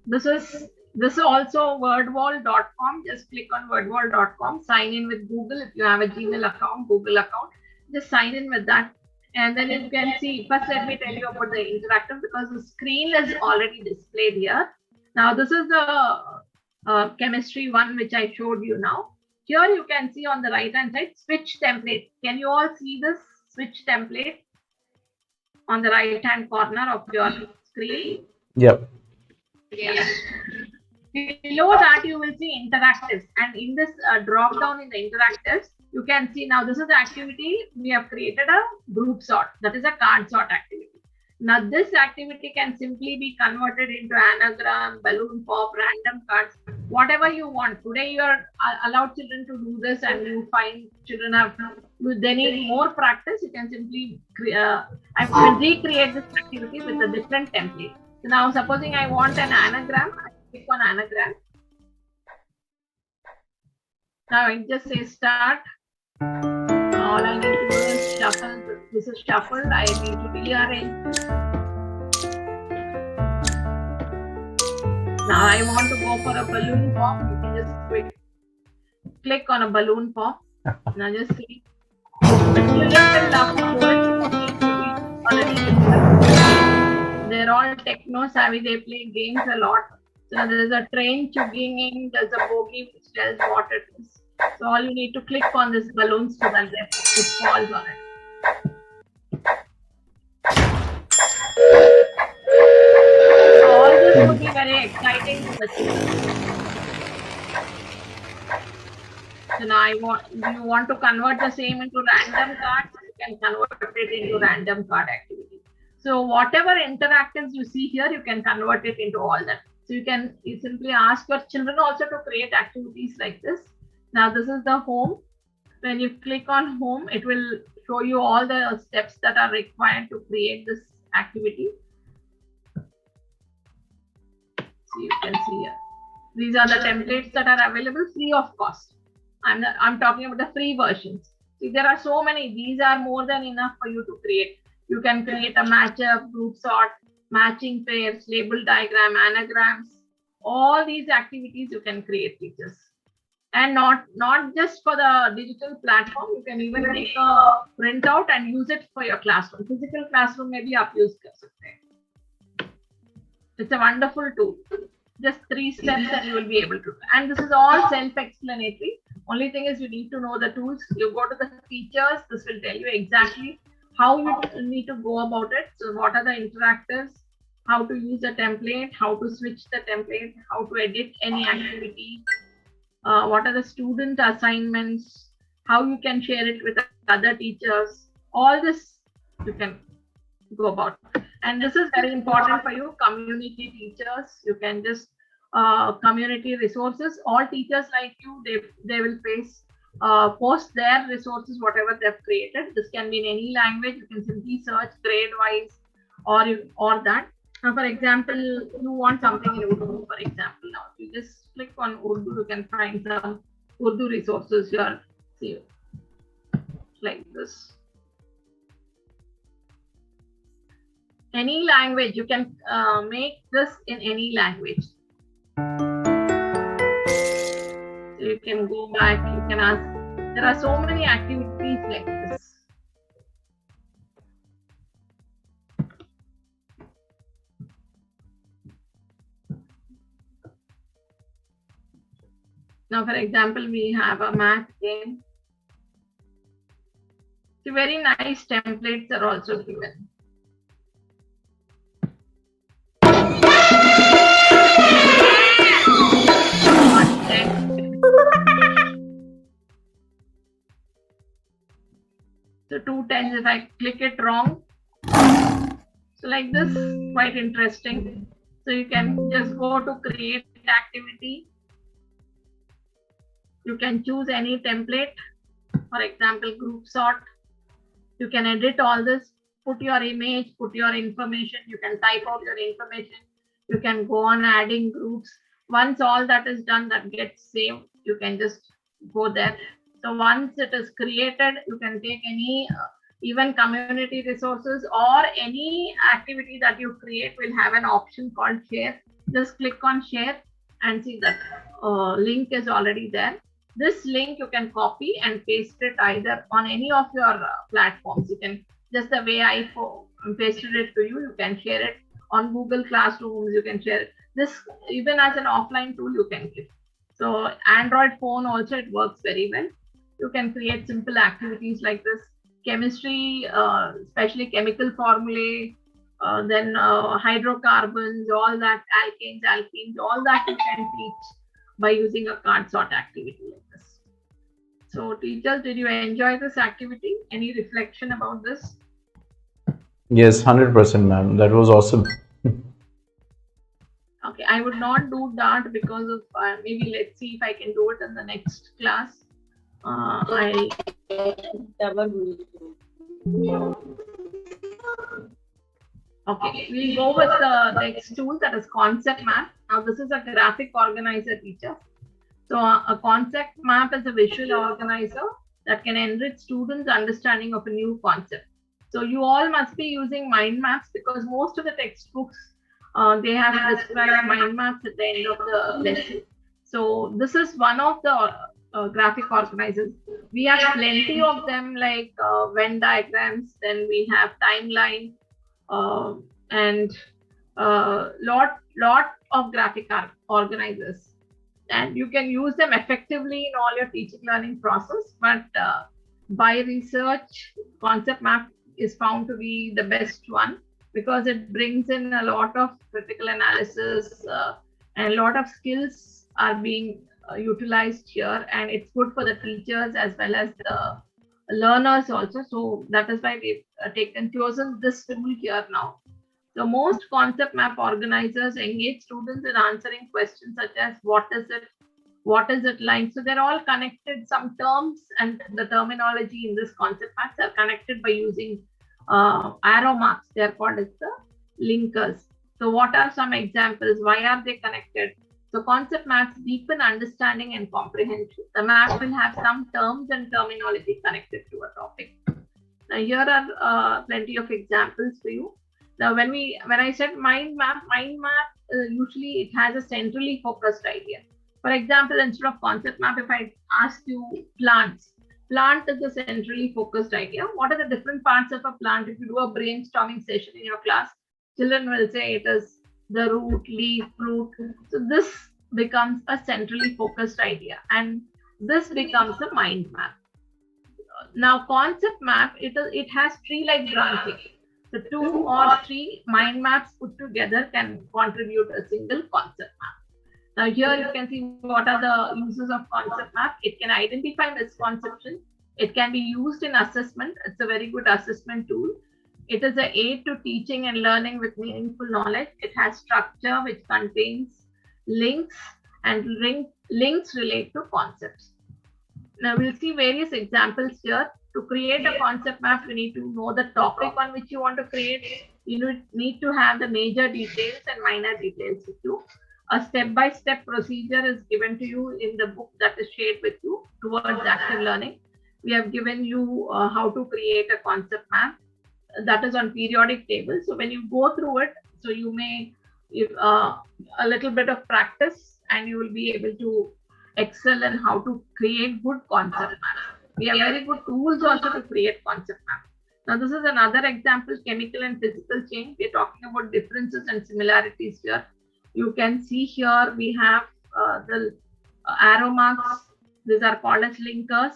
this is also wordwall.com. Just click on wordwall.com, sign in with Google. If you have a Gmail account, Google account, just sign in with that. And then you can see, first let me tell you about the interactive, because the screen is already displayed here. Now this is the chemistry one which I showed you now. Here you can see on the right hand side, switch template. Can you all see this switch template on the right hand corner of your screen? Yep. Yes. Below that you will see interactives, and in this drop down in the interactives, you can see now this is the activity. We have created a group sort, that is a card sort activity. Now this activity can simply be converted into anagram, balloon pop, random cards, whatever you want. Today you are allowed children to do this, and you find children have, they need more practice. You can simply I will recreate this activity with a different template. So now supposing I want an anagram, I click on anagram. Now I just say start. All I need to do is shuffle. This is shuffled. I need to rearrange. Now I want to go for a balloon pop. You can just click on a balloon pop. Now just see. The children will love to do it. They're all techno savvy. They play games a lot. So there is a train chugging. There's a bogey which tells what it is. So all you need to click on this balloon so that it falls on it. So all this would be very exciting to the children. So now you want to convert the same into random cards, you can convert it into random card activity. So whatever interactives you see here, you can convert it into all that. So you simply ask your children also to create activities like this. Now this is the home. When you click on home, it will show you all the steps that are required to create this activity. So you can see here. These are the templates that are available free of cost. I'm talking about the free versions. See, there are so many. These are more than enough for you to create. You can create a matchup, group sort, matching pairs, label diagram, anagrams. All these activities you can create, teachers. And not just for the digital platform. You can even take a printout and use it for your classroom. Physical classroom may be up used. It's a wonderful tool. Just 3 steps and you will be able to. And this is all self-explanatory. Only thing is you need to know the tools. You go to the features. This will tell you exactly how you need to go about it. So what are the interactives? How to use a template? How to switch the template? How to edit any activity? What are the student assignments? How you can share it with other teachers? All this you can go about. And this is very important for you, community teachers. You can just community resources. All teachers like you, they will post their resources, whatever they've created. This can be in any language. You can simply search grade-wise or that. Now, for example, you want something in Urdu, for example. Now, you just click on Urdu, you can find some Urdu resources here. See, like this. Any language, you can make this in any language. So you can go back, you can ask. There are so many activities like this. Now, for example, we have a math game. So very nice templates are also given. So 2 10s, if I click it wrong. So like this, quite interesting. So you can just go to create activity. You can choose any template, for example, group sort. You can edit all this, put your image, put your information. You can type out your information. You can go on adding groups. Once all that is done, that gets saved, you can just go there. So once it is created, you can take any even community resources or any activity that you create will have an option called share. Just click on share and see that link is already there. This link you can copy and paste it either on any of your platforms. You can, just the way I pasted it to you, you can share it on Google Classrooms, you can share it. This even as an offline tool you can give. So Android phone also, it works very well. You can create simple activities like this. Chemistry, especially chemical formulae, then hydrocarbons, all that, alkanes, alkenes, all that you can teach by using a card sort activity like this. So teachers, did you enjoy this activity? Any reflection about this? Yes, 100%, ma'am. That was awesome. Okay, I would not do that because of maybe let's see if I can do it in the next class. Okay, we'll go with the next tool, that is concept map. Now this is a graphic organizer, teacher. So a concept map is a visual organizer that can enrich students' understanding of a new concept. So you all must be using mind maps because most of the textbooks, they have described mind maps at the end of the lesson. So this is one of the graphic organizers. We have plenty of them, like Venn diagrams, then we have timeline, and lot of graphic organizers. And you can use them effectively in all your teaching learning process, but by research, concept map is found to be the best one because it brings in a lot of critical analysis and a lot of skills are being utilized here, and it's good for the teachers as well as the learners also. So that is why we've chosen this tool here now. So most concept map organizers engage students in answering questions such as what is it like. So they're all connected. Some terms and the terminology in this concept maps are connected by using arrow marks. They are called as the linkers. So what are some examples? Why are they connected? So concept maps deepen understanding and comprehension. The map will have some terms and terminology connected to a topic. Now here are plenty of examples for you. Now when I said mind map usually it has a centrally focused idea. For example, instead of concept map, if I ask you plant is a centrally focused idea. What are the different parts of a plant? If you do a brainstorming session in your class, children will say it is the root, leaf, fruit. So this becomes a centrally focused idea, and this becomes a mind map. Now concept map, it has tree-like branching. So 2 or 3 mind maps put together can contribute a single concept map. Now here you can see what are the uses of concept map. It can identify misconception. It can be used in assessment. It's a very good assessment tool. It is an aid to teaching and learning with meaningful knowledge. It has structure which contains links, and links relate to concepts. Now we'll see various examples here. To create a concept map, you need to know the topic on which you want to create. You need to have the major details and minor details with you. A step-by-step procedure is given to you in the book that is shared with you towards active learning. We have given you how to create a concept map that is on periodic table. So when you go through it, so you may a little bit of practice and you will be able to excel in how to create good concept maps. We have very good tools also to create concept maps. Now this is another example, chemical and physical change. We're talking about differences and similarities here. You can see here we have the arrow marks. These are called as linkers.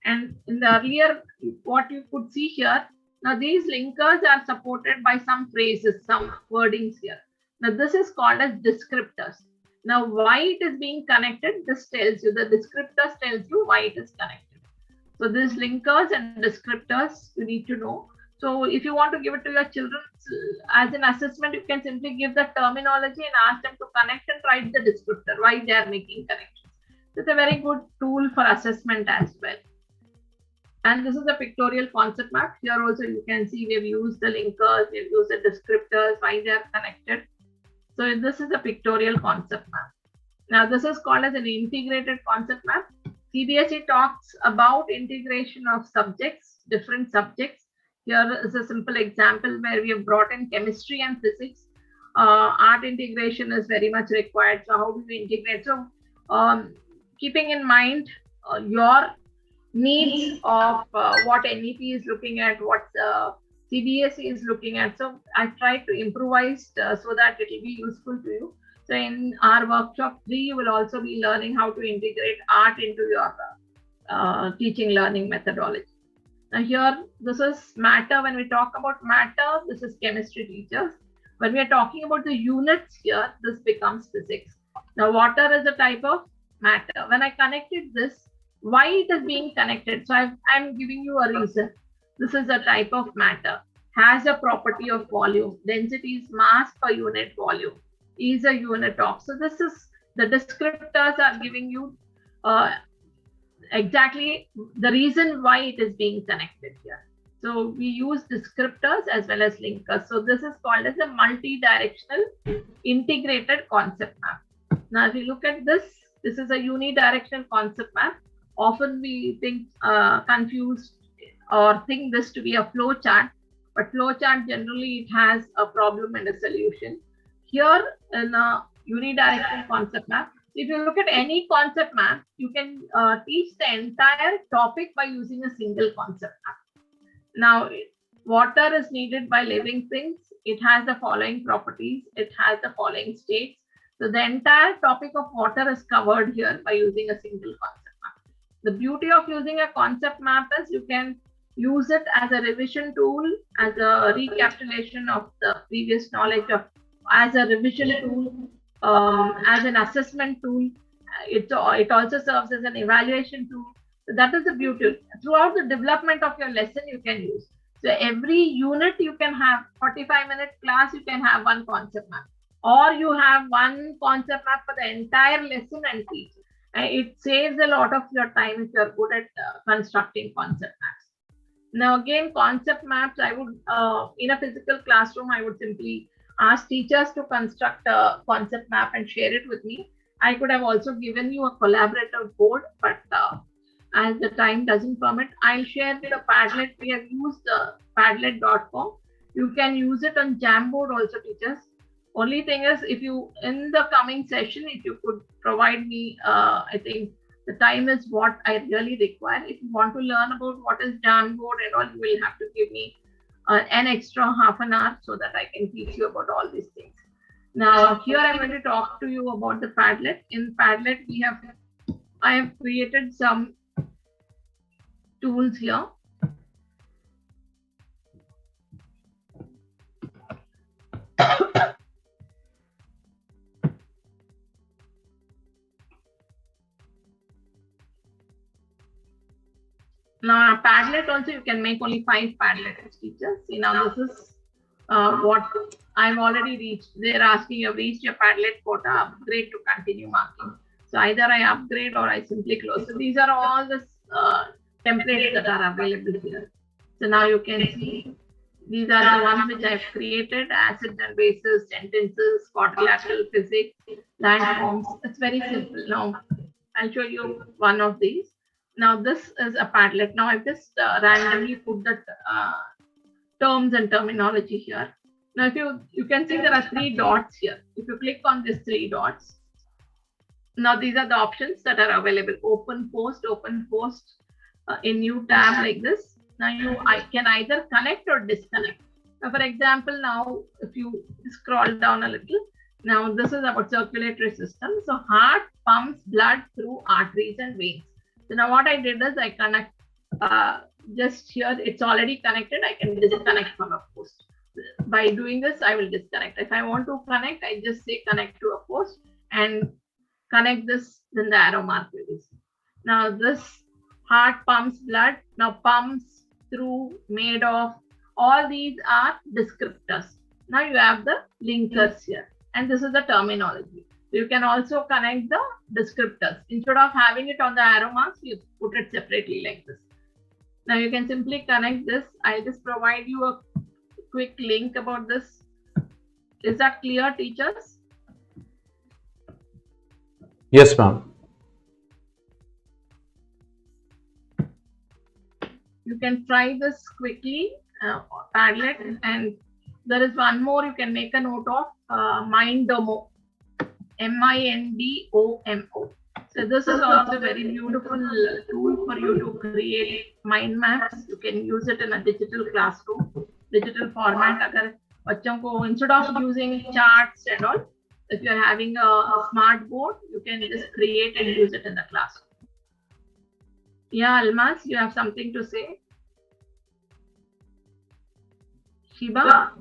And in the earlier, what you could see here, now these linkers are supported by some phrases, some wordings here. Now this is called as descriptors. Now why it is being connected, this tells you, the descriptors tells you why it is connected. So these linkers and descriptors you need to know. So if you want to give it to your children as an assessment, you can simply give the terminology and ask them to connect and write the descriptor, why they are making connections. It's a very good tool for assessment as well. And this is a pictorial concept map. Here also you can see we've used the linkers, we've used the descriptors, why they are connected. So this is a pictorial concept map. Now this is called as an integrated concept map. CBSE talks about integration of subjects, different subjects. Here is a simple example where we have brought in chemistry and physics. Art integration is very much required. So how do we integrate? So keeping in mind your needs of what NEP is looking at, what CBSE is looking at. So I tried to improvise so that it will be useful to you. So in our workshop 3, you will also be learning how to integrate art into your teaching learning methodology. Now here, this is matter. When we talk about matter, this is chemistry teachers. When we are talking about the units here, this becomes physics. Now water is a type of matter. When I connected this, why it is being connected? So I'm giving you a reason. This is a type of matter. Has a property of volume. Density is mass per unit volume. Is a unit of. So this is the descriptors are giving you exactly the reason why it is being connected here. So we use descriptors as well as linkers. So this is called as a multi-directional integrated concept map. Now if you look at this, this is a unidirectional concept map. Often we think confused or think this to be a flow chart, but flow chart generally it has a problem and a solution. Here in a unidirectional concept map, if you look at any concept map, you can teach the entire topic by using a single concept map. Now, water is needed by living things. It has the following properties. It has the following states. So the entire topic of water is covered here by using a single concept map. The beauty of using a concept map is you can use it as a revision tool, as a recapitulation of the previous knowledge, of as a revision tool, as an assessment tool. It also serves as an evaluation tool. So that is the beauty. Throughout the development of your lesson, you can use. So every unit you can have 45-minute class, you can have one concept map, or you have one concept map for the entire lesson and teach. It saves a lot of your time if you're good at constructing concept maps. Now again, concept maps, I would, in a physical classroom, I would simply ask teachers to construct a concept map and share it with me. I could have also given you a collaborative board, but as the time doesn't permit, I'll share the Padlet. We have used padlet.com. You can use it on Jamboard also, teachers. Only thing is, if you, in the coming session, if you could provide me, I think the time is what I really require. If you want to learn about what is Jamboard and all, you will have to give me an extra half an hour so that I can teach you about all these things. Now, here I'm going to talk to you about the Padlet. In Padlet, I have created some tools here. Now, Padlet also, you can make only 5 Padlets, teachers. See, now this is what I've already reached. They're asking, you've reached your Padlet quota, upgrade to continue marking. So either I upgrade or I simply close. So these are all the templates that are available here. So now you can see these are the ones which I've created: acids and bases, sentences, quadrilateral physics, landforms. It's very simple. Now I'll show you one of these. Now this is a Padlet. Now I've just randomly put the terms and terminology here. Now if you can see there are 3 dots here. If you click on these 3 dots, now these are the options that are available: open post in new tab like this. Now I can either connect or disconnect. Now for example, now if you scroll down a little, now this is about circulatory system. So heart pumps blood through arteries and veins. So now what I did is I connect just here. It's already connected. I can disconnect from a post. By doing this, I will disconnect. If I want to connect, I just say connect to a post and connect this, then the arrow mark will be. Now this heart pumps blood, now pumps through, made of, all these are descriptors. Now you have the linkers here, and this is the terminology. You can also connect the descriptors. Instead of having it on the arrow marks, you put it separately like this. Now you can simply connect this. I'll just provide you a quick link about this. Is that clear, teachers? Yes, ma'am. You can try this quickly, Padlet, and there is one more you can make a note of, Mindomo, MINDOMO. So this is also a very beautiful tool for you to create mind maps. You can use it in a digital classroom, digital format. Agar bachon ko, instead of using charts and all, if you're having a smart board, you can just create and use it in the classroom. Yeah, Almas, you have something to say? Shiba?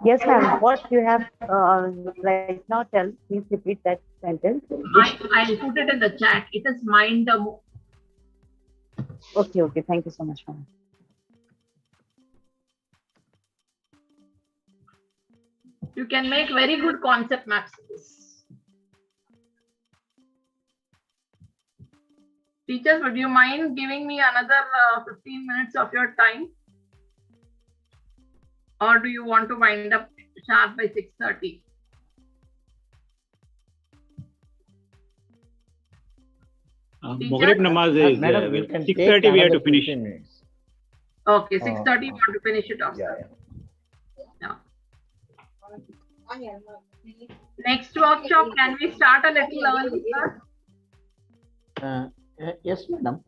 Yes, ma'am. What you have right now, tell, please repeat that sentence. I'll put it in the chat. It is Mindomo. Okay. Thank you so much, ma'am. You can make very good concept maps. Teachers, would you mind giving me another 15 minutes of your time? Or do you want to wind up sharp by 6:30? Maghrib namaz is Madam, you can 6:30 we have to finish. Minutes. Okay, 6:30 you want to finish it off. Yeah. Next workshop, can we start a little early, sir? Yes, madam.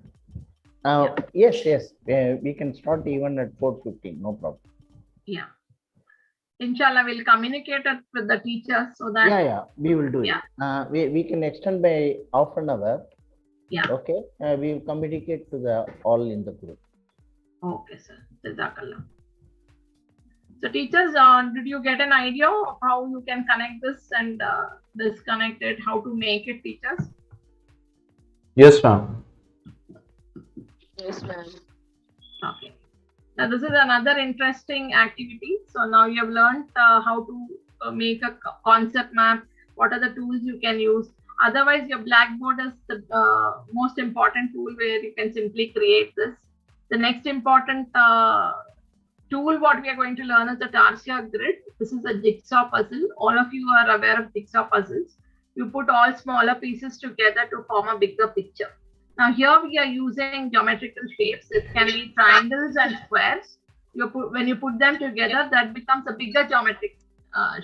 Yes. We can start even at 4:15. No problem. Yeah. Inshallah, we'll communicate it with the teachers so that. Yeah. We will do it. We can extend by half an hour. Yeah. Okay. We will communicate to the all in the group. Okay, sir. Jazakallah. So teachers, did you get an idea of how you can connect this and disconnect it, how to make it, teachers? Yes, ma'am. Yes, ma'am. Okay. Now this is another interesting activity. So now you have learned how to make a concept map. What are the tools you can use? Otherwise, your Blackboard is the most important tool where you can simply create this. The next important tool what we are going to learn is the Tarsia grid. This is a jigsaw puzzle. All of you are aware of jigsaw puzzles. You put all smaller pieces together to form a bigger picture. Now here we are using geometrical shapes. It can be triangles and squares. When you put them together, that becomes a bigger geometric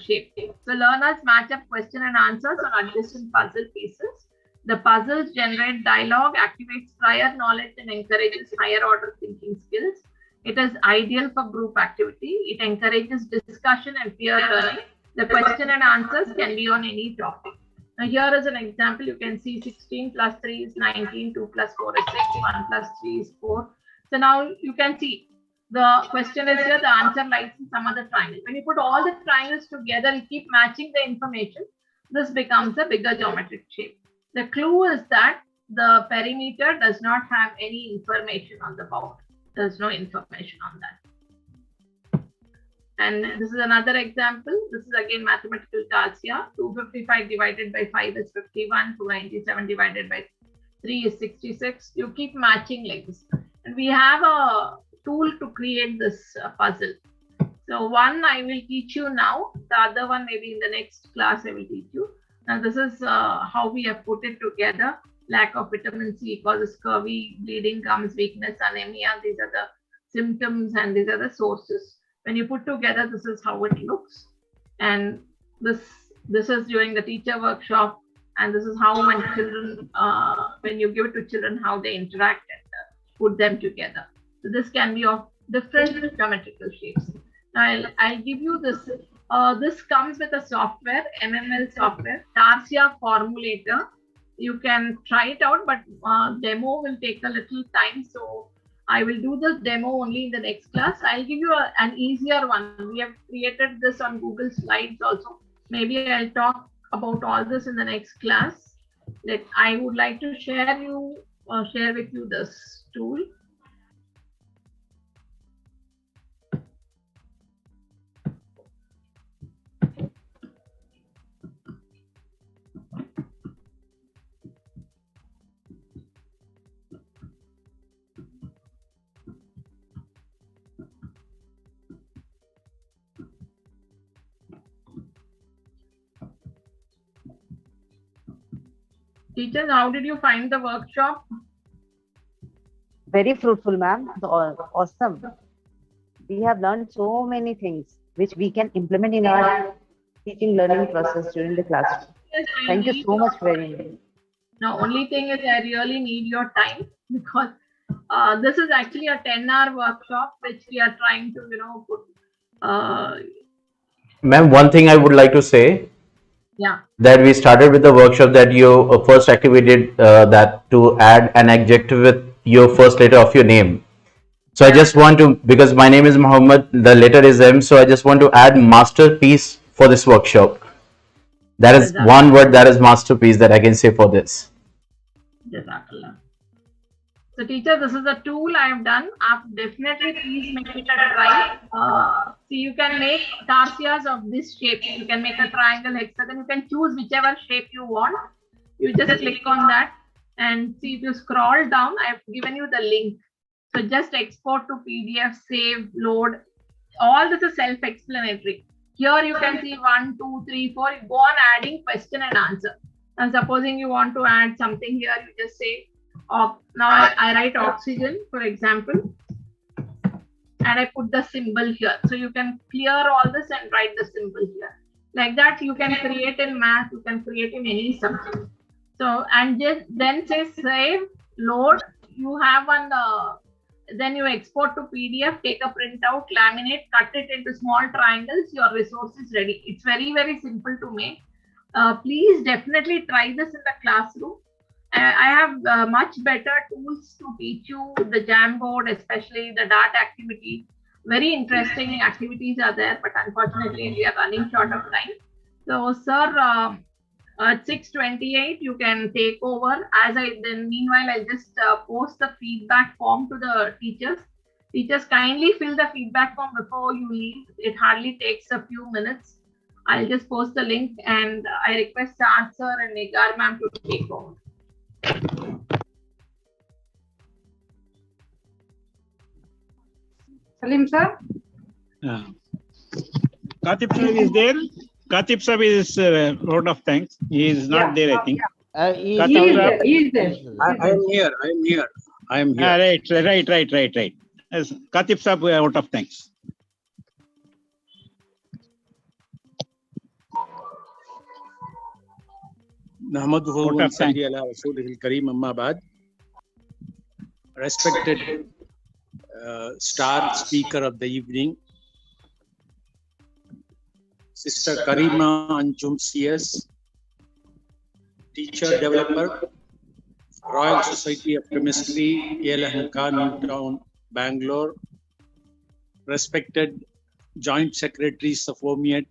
shape. So learners match up question and answers on adjacent puzzle pieces. The puzzles generate dialogue, activates prior knowledge, and encourages higher order thinking skills. It is ideal for group activity. It encourages discussion and peer learning. The question and answers can be on any topic. Now here is an example. You can see 16 plus 3 is 19, 2 plus 4 is 6, 1 plus 3 is 4. So now you can see the question is here, the answer lies in some other triangle. When you put all the triangles together, you keep matching the information. This becomes a bigger geometric shape. The clue is that the perimeter does not have any information on the bound. There's no information on that. And this is another example. This is again mathematical Tarsia. 255 divided by 5 is 51. 297 divided by 3 is 66. You keep matching like this. And we have a tool to create this puzzle. So one I will teach you now. The other one maybe in the next class I will teach you. Now this is how we have put it together. Lack of vitamin C causes scurvy, bleeding gums, weakness, anemia. These are the symptoms and these are the sources. When you put together, this is how it looks. And this is during the teacher workshop. And this is how when children, when you give it to children, how they interact and put them together. So this can be of different geometrical shapes. Now I'll give you this. This comes with a software, MML software, Tarsia Formulator. You can try it out, but demo will take a little time. So I will do the demo only in the next class. I'll give you an easier one. We have created this on Google Slides also. Maybe I'll talk about all this in the next class. I would like to share with you this tool. Teachers, how did you find the workshop? Very fruitful, ma'am. Awesome. We have learned so many things which we can implement in our teaching learning process during the classroom. Yes, Thank you so much very much. Now, only thing is I really need your time because this is actually a 10-hour workshop which we are trying to, put. Ma'am, one thing I would like to say. Yeah. That we started with the workshop that you first activated that to add an adjective with your first letter of your name. So I just want to, because my name is Muhammad, the letter is M, so I just want to add masterpiece for this workshop. That is one word, that is masterpiece, that I can say for this. Jazakallah. So teacher, this is a tool I have done. Definitely please make it a try. See, you can make tarsias of this shape. You can make a triangle, hexagon. You can choose whichever shape you want. You just click on that and see, if you scroll down, I have given you the link. So just export to PDF, save, load. All this is self-explanatory. Here you can see 1, 2, 3, 4. You go on adding question and answer. And supposing you want to add something here, you just say, now I write oxygen, for example, and I put the symbol here. So you can clear all this and write the symbol here. Like that, you can create in math, you can create in any subject. So, and just then say save, load. You have one, then you export to PDF, take a printout, laminate, cut it into small triangles. Your resource is ready. It's very, very simple to make. Please definitely try this in the classroom. I have much better tools to teach you the Jamboard, especially the DART activity. Very interesting activities are there, but unfortunately we are running short of time. So, sir, At 6:28, you can take over. Meanwhile, I'll just post the feedback form to the teachers. Teachers, kindly fill the feedback form before you leave. It hardly takes a few minutes. I'll just post the link, and I request Saad sir and Nigar ma'am to take over. Salim sir? Katib sir is there. Katib sir is lot of thanks. He is not there, I think. He is there. I am here. I am here. Right. Yes, Katib sir, out of thanks. نحمده ونصلي على رسوله الكريم أما بعد. Respected star speaker of the evening, Sister Karima Anjum CS, teacher developer, Royal Society of Chemistry, Yelahanka, Newtown, Bangalore. Respected joint secretaries of OMEIAT,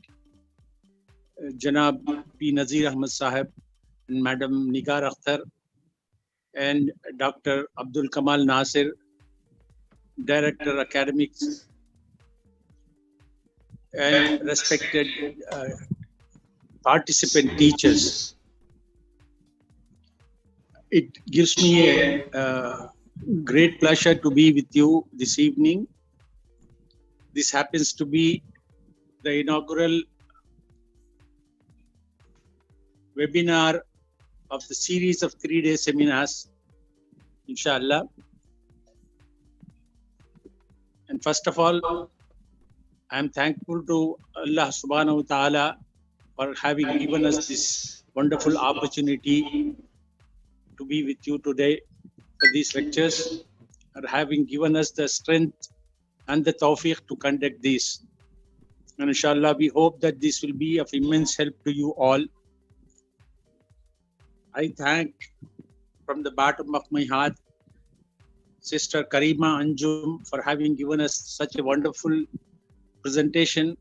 Janab P. Nazir Ahmad Sahib and Madam Nigar Akhtar, and Dr. Abdul Kamal Nasir, Director Academics, and respected participant teachers. It gives me a great pleasure to be with you this evening. This happens to be the inaugural webinar of the series of 3-day seminars, inshallah. And first of all, I am thankful to Allah subhanahu wa ta'ala for having given us this wonderful opportunity to be with you today for these lectures, and having given us the strength and the tawfiq to conduct this. And inshallah, we hope that this will be of immense help to you all. I thank from the bottom of my heart Sister Karima Anjum for having given us such a wonderful presentation.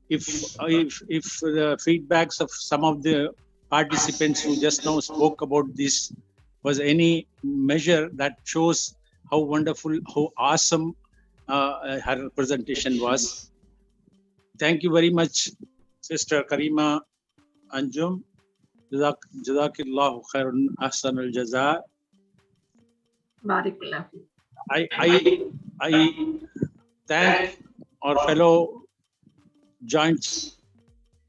If the feedbacks of some of the participants who just now spoke about this was any measure, that shows how wonderful, how awesome her presentation was. Thank you very much, Sister Karima Anjum. Jazakillahu khairun ahsan al jaza. Barakallah. I thank our fellow joint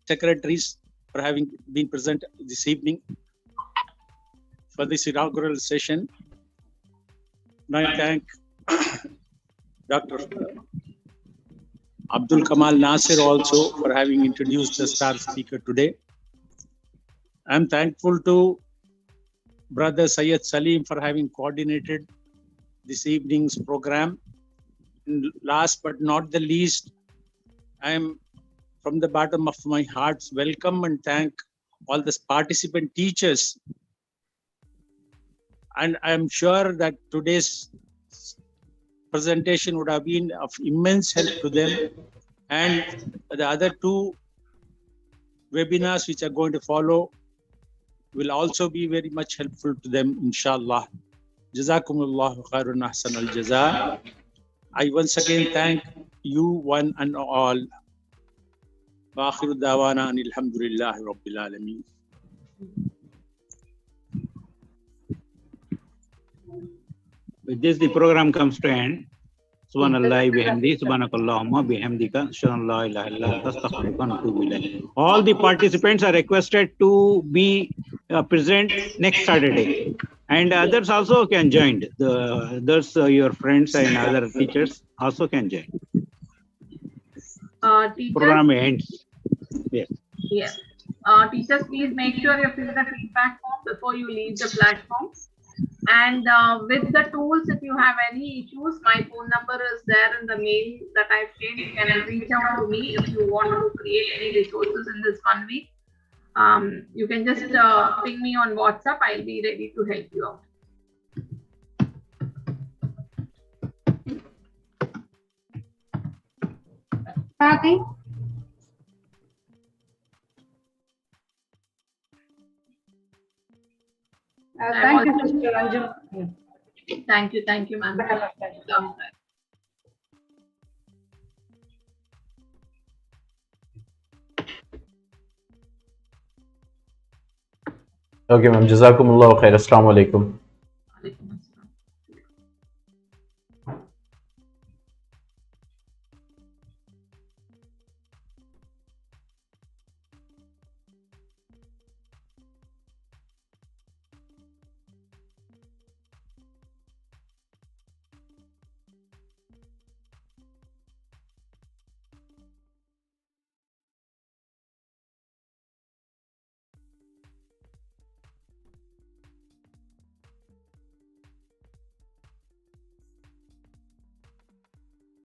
secretaries for having been present this evening for this inaugural session. And I thank Dr. Abdul Kamal Nasir also for having introduced the star speaker today. I'm thankful to Brother Syed Salim for having coordinated this evening's program. And last but not the least, I am from the bottom of my heart welcome and thank all the participant teachers. And I am sure that today's presentation would have been of immense help to them. And the other two webinars which are going to follow will also be very much helpful to them, inshallah. Jazakumullahu khairun ahsan al jaza. I once again thank you one and all. Wa akhiru dawana anil hamdulillahi rabbil alameen. With this, the program comes to end. Subhanallah bihamdi, subhanakallahumma bihamdika, shalla ilaha illa anta astaghfiruka wa atubu ilayk. All the participants are requested to be present next Saturday, and others also can join. Others, your friends and other teachers also can join. Teachers, Program ends. Yes. Yes. Teachers, please make sure you fill the feedback form before you leave the platform. And with the tools, if you have any issues, my phone number is there in the mail that I've shared. You can reach out to me if you want to create any resources in this 1 week. You can just ping me on WhatsApp. I'll be ready to help you out. Kathy? Thank you, Sister Anjum. Thank you, ma'am. Okay, ma'am. Jazakumullah khair. Assalamu alaikum.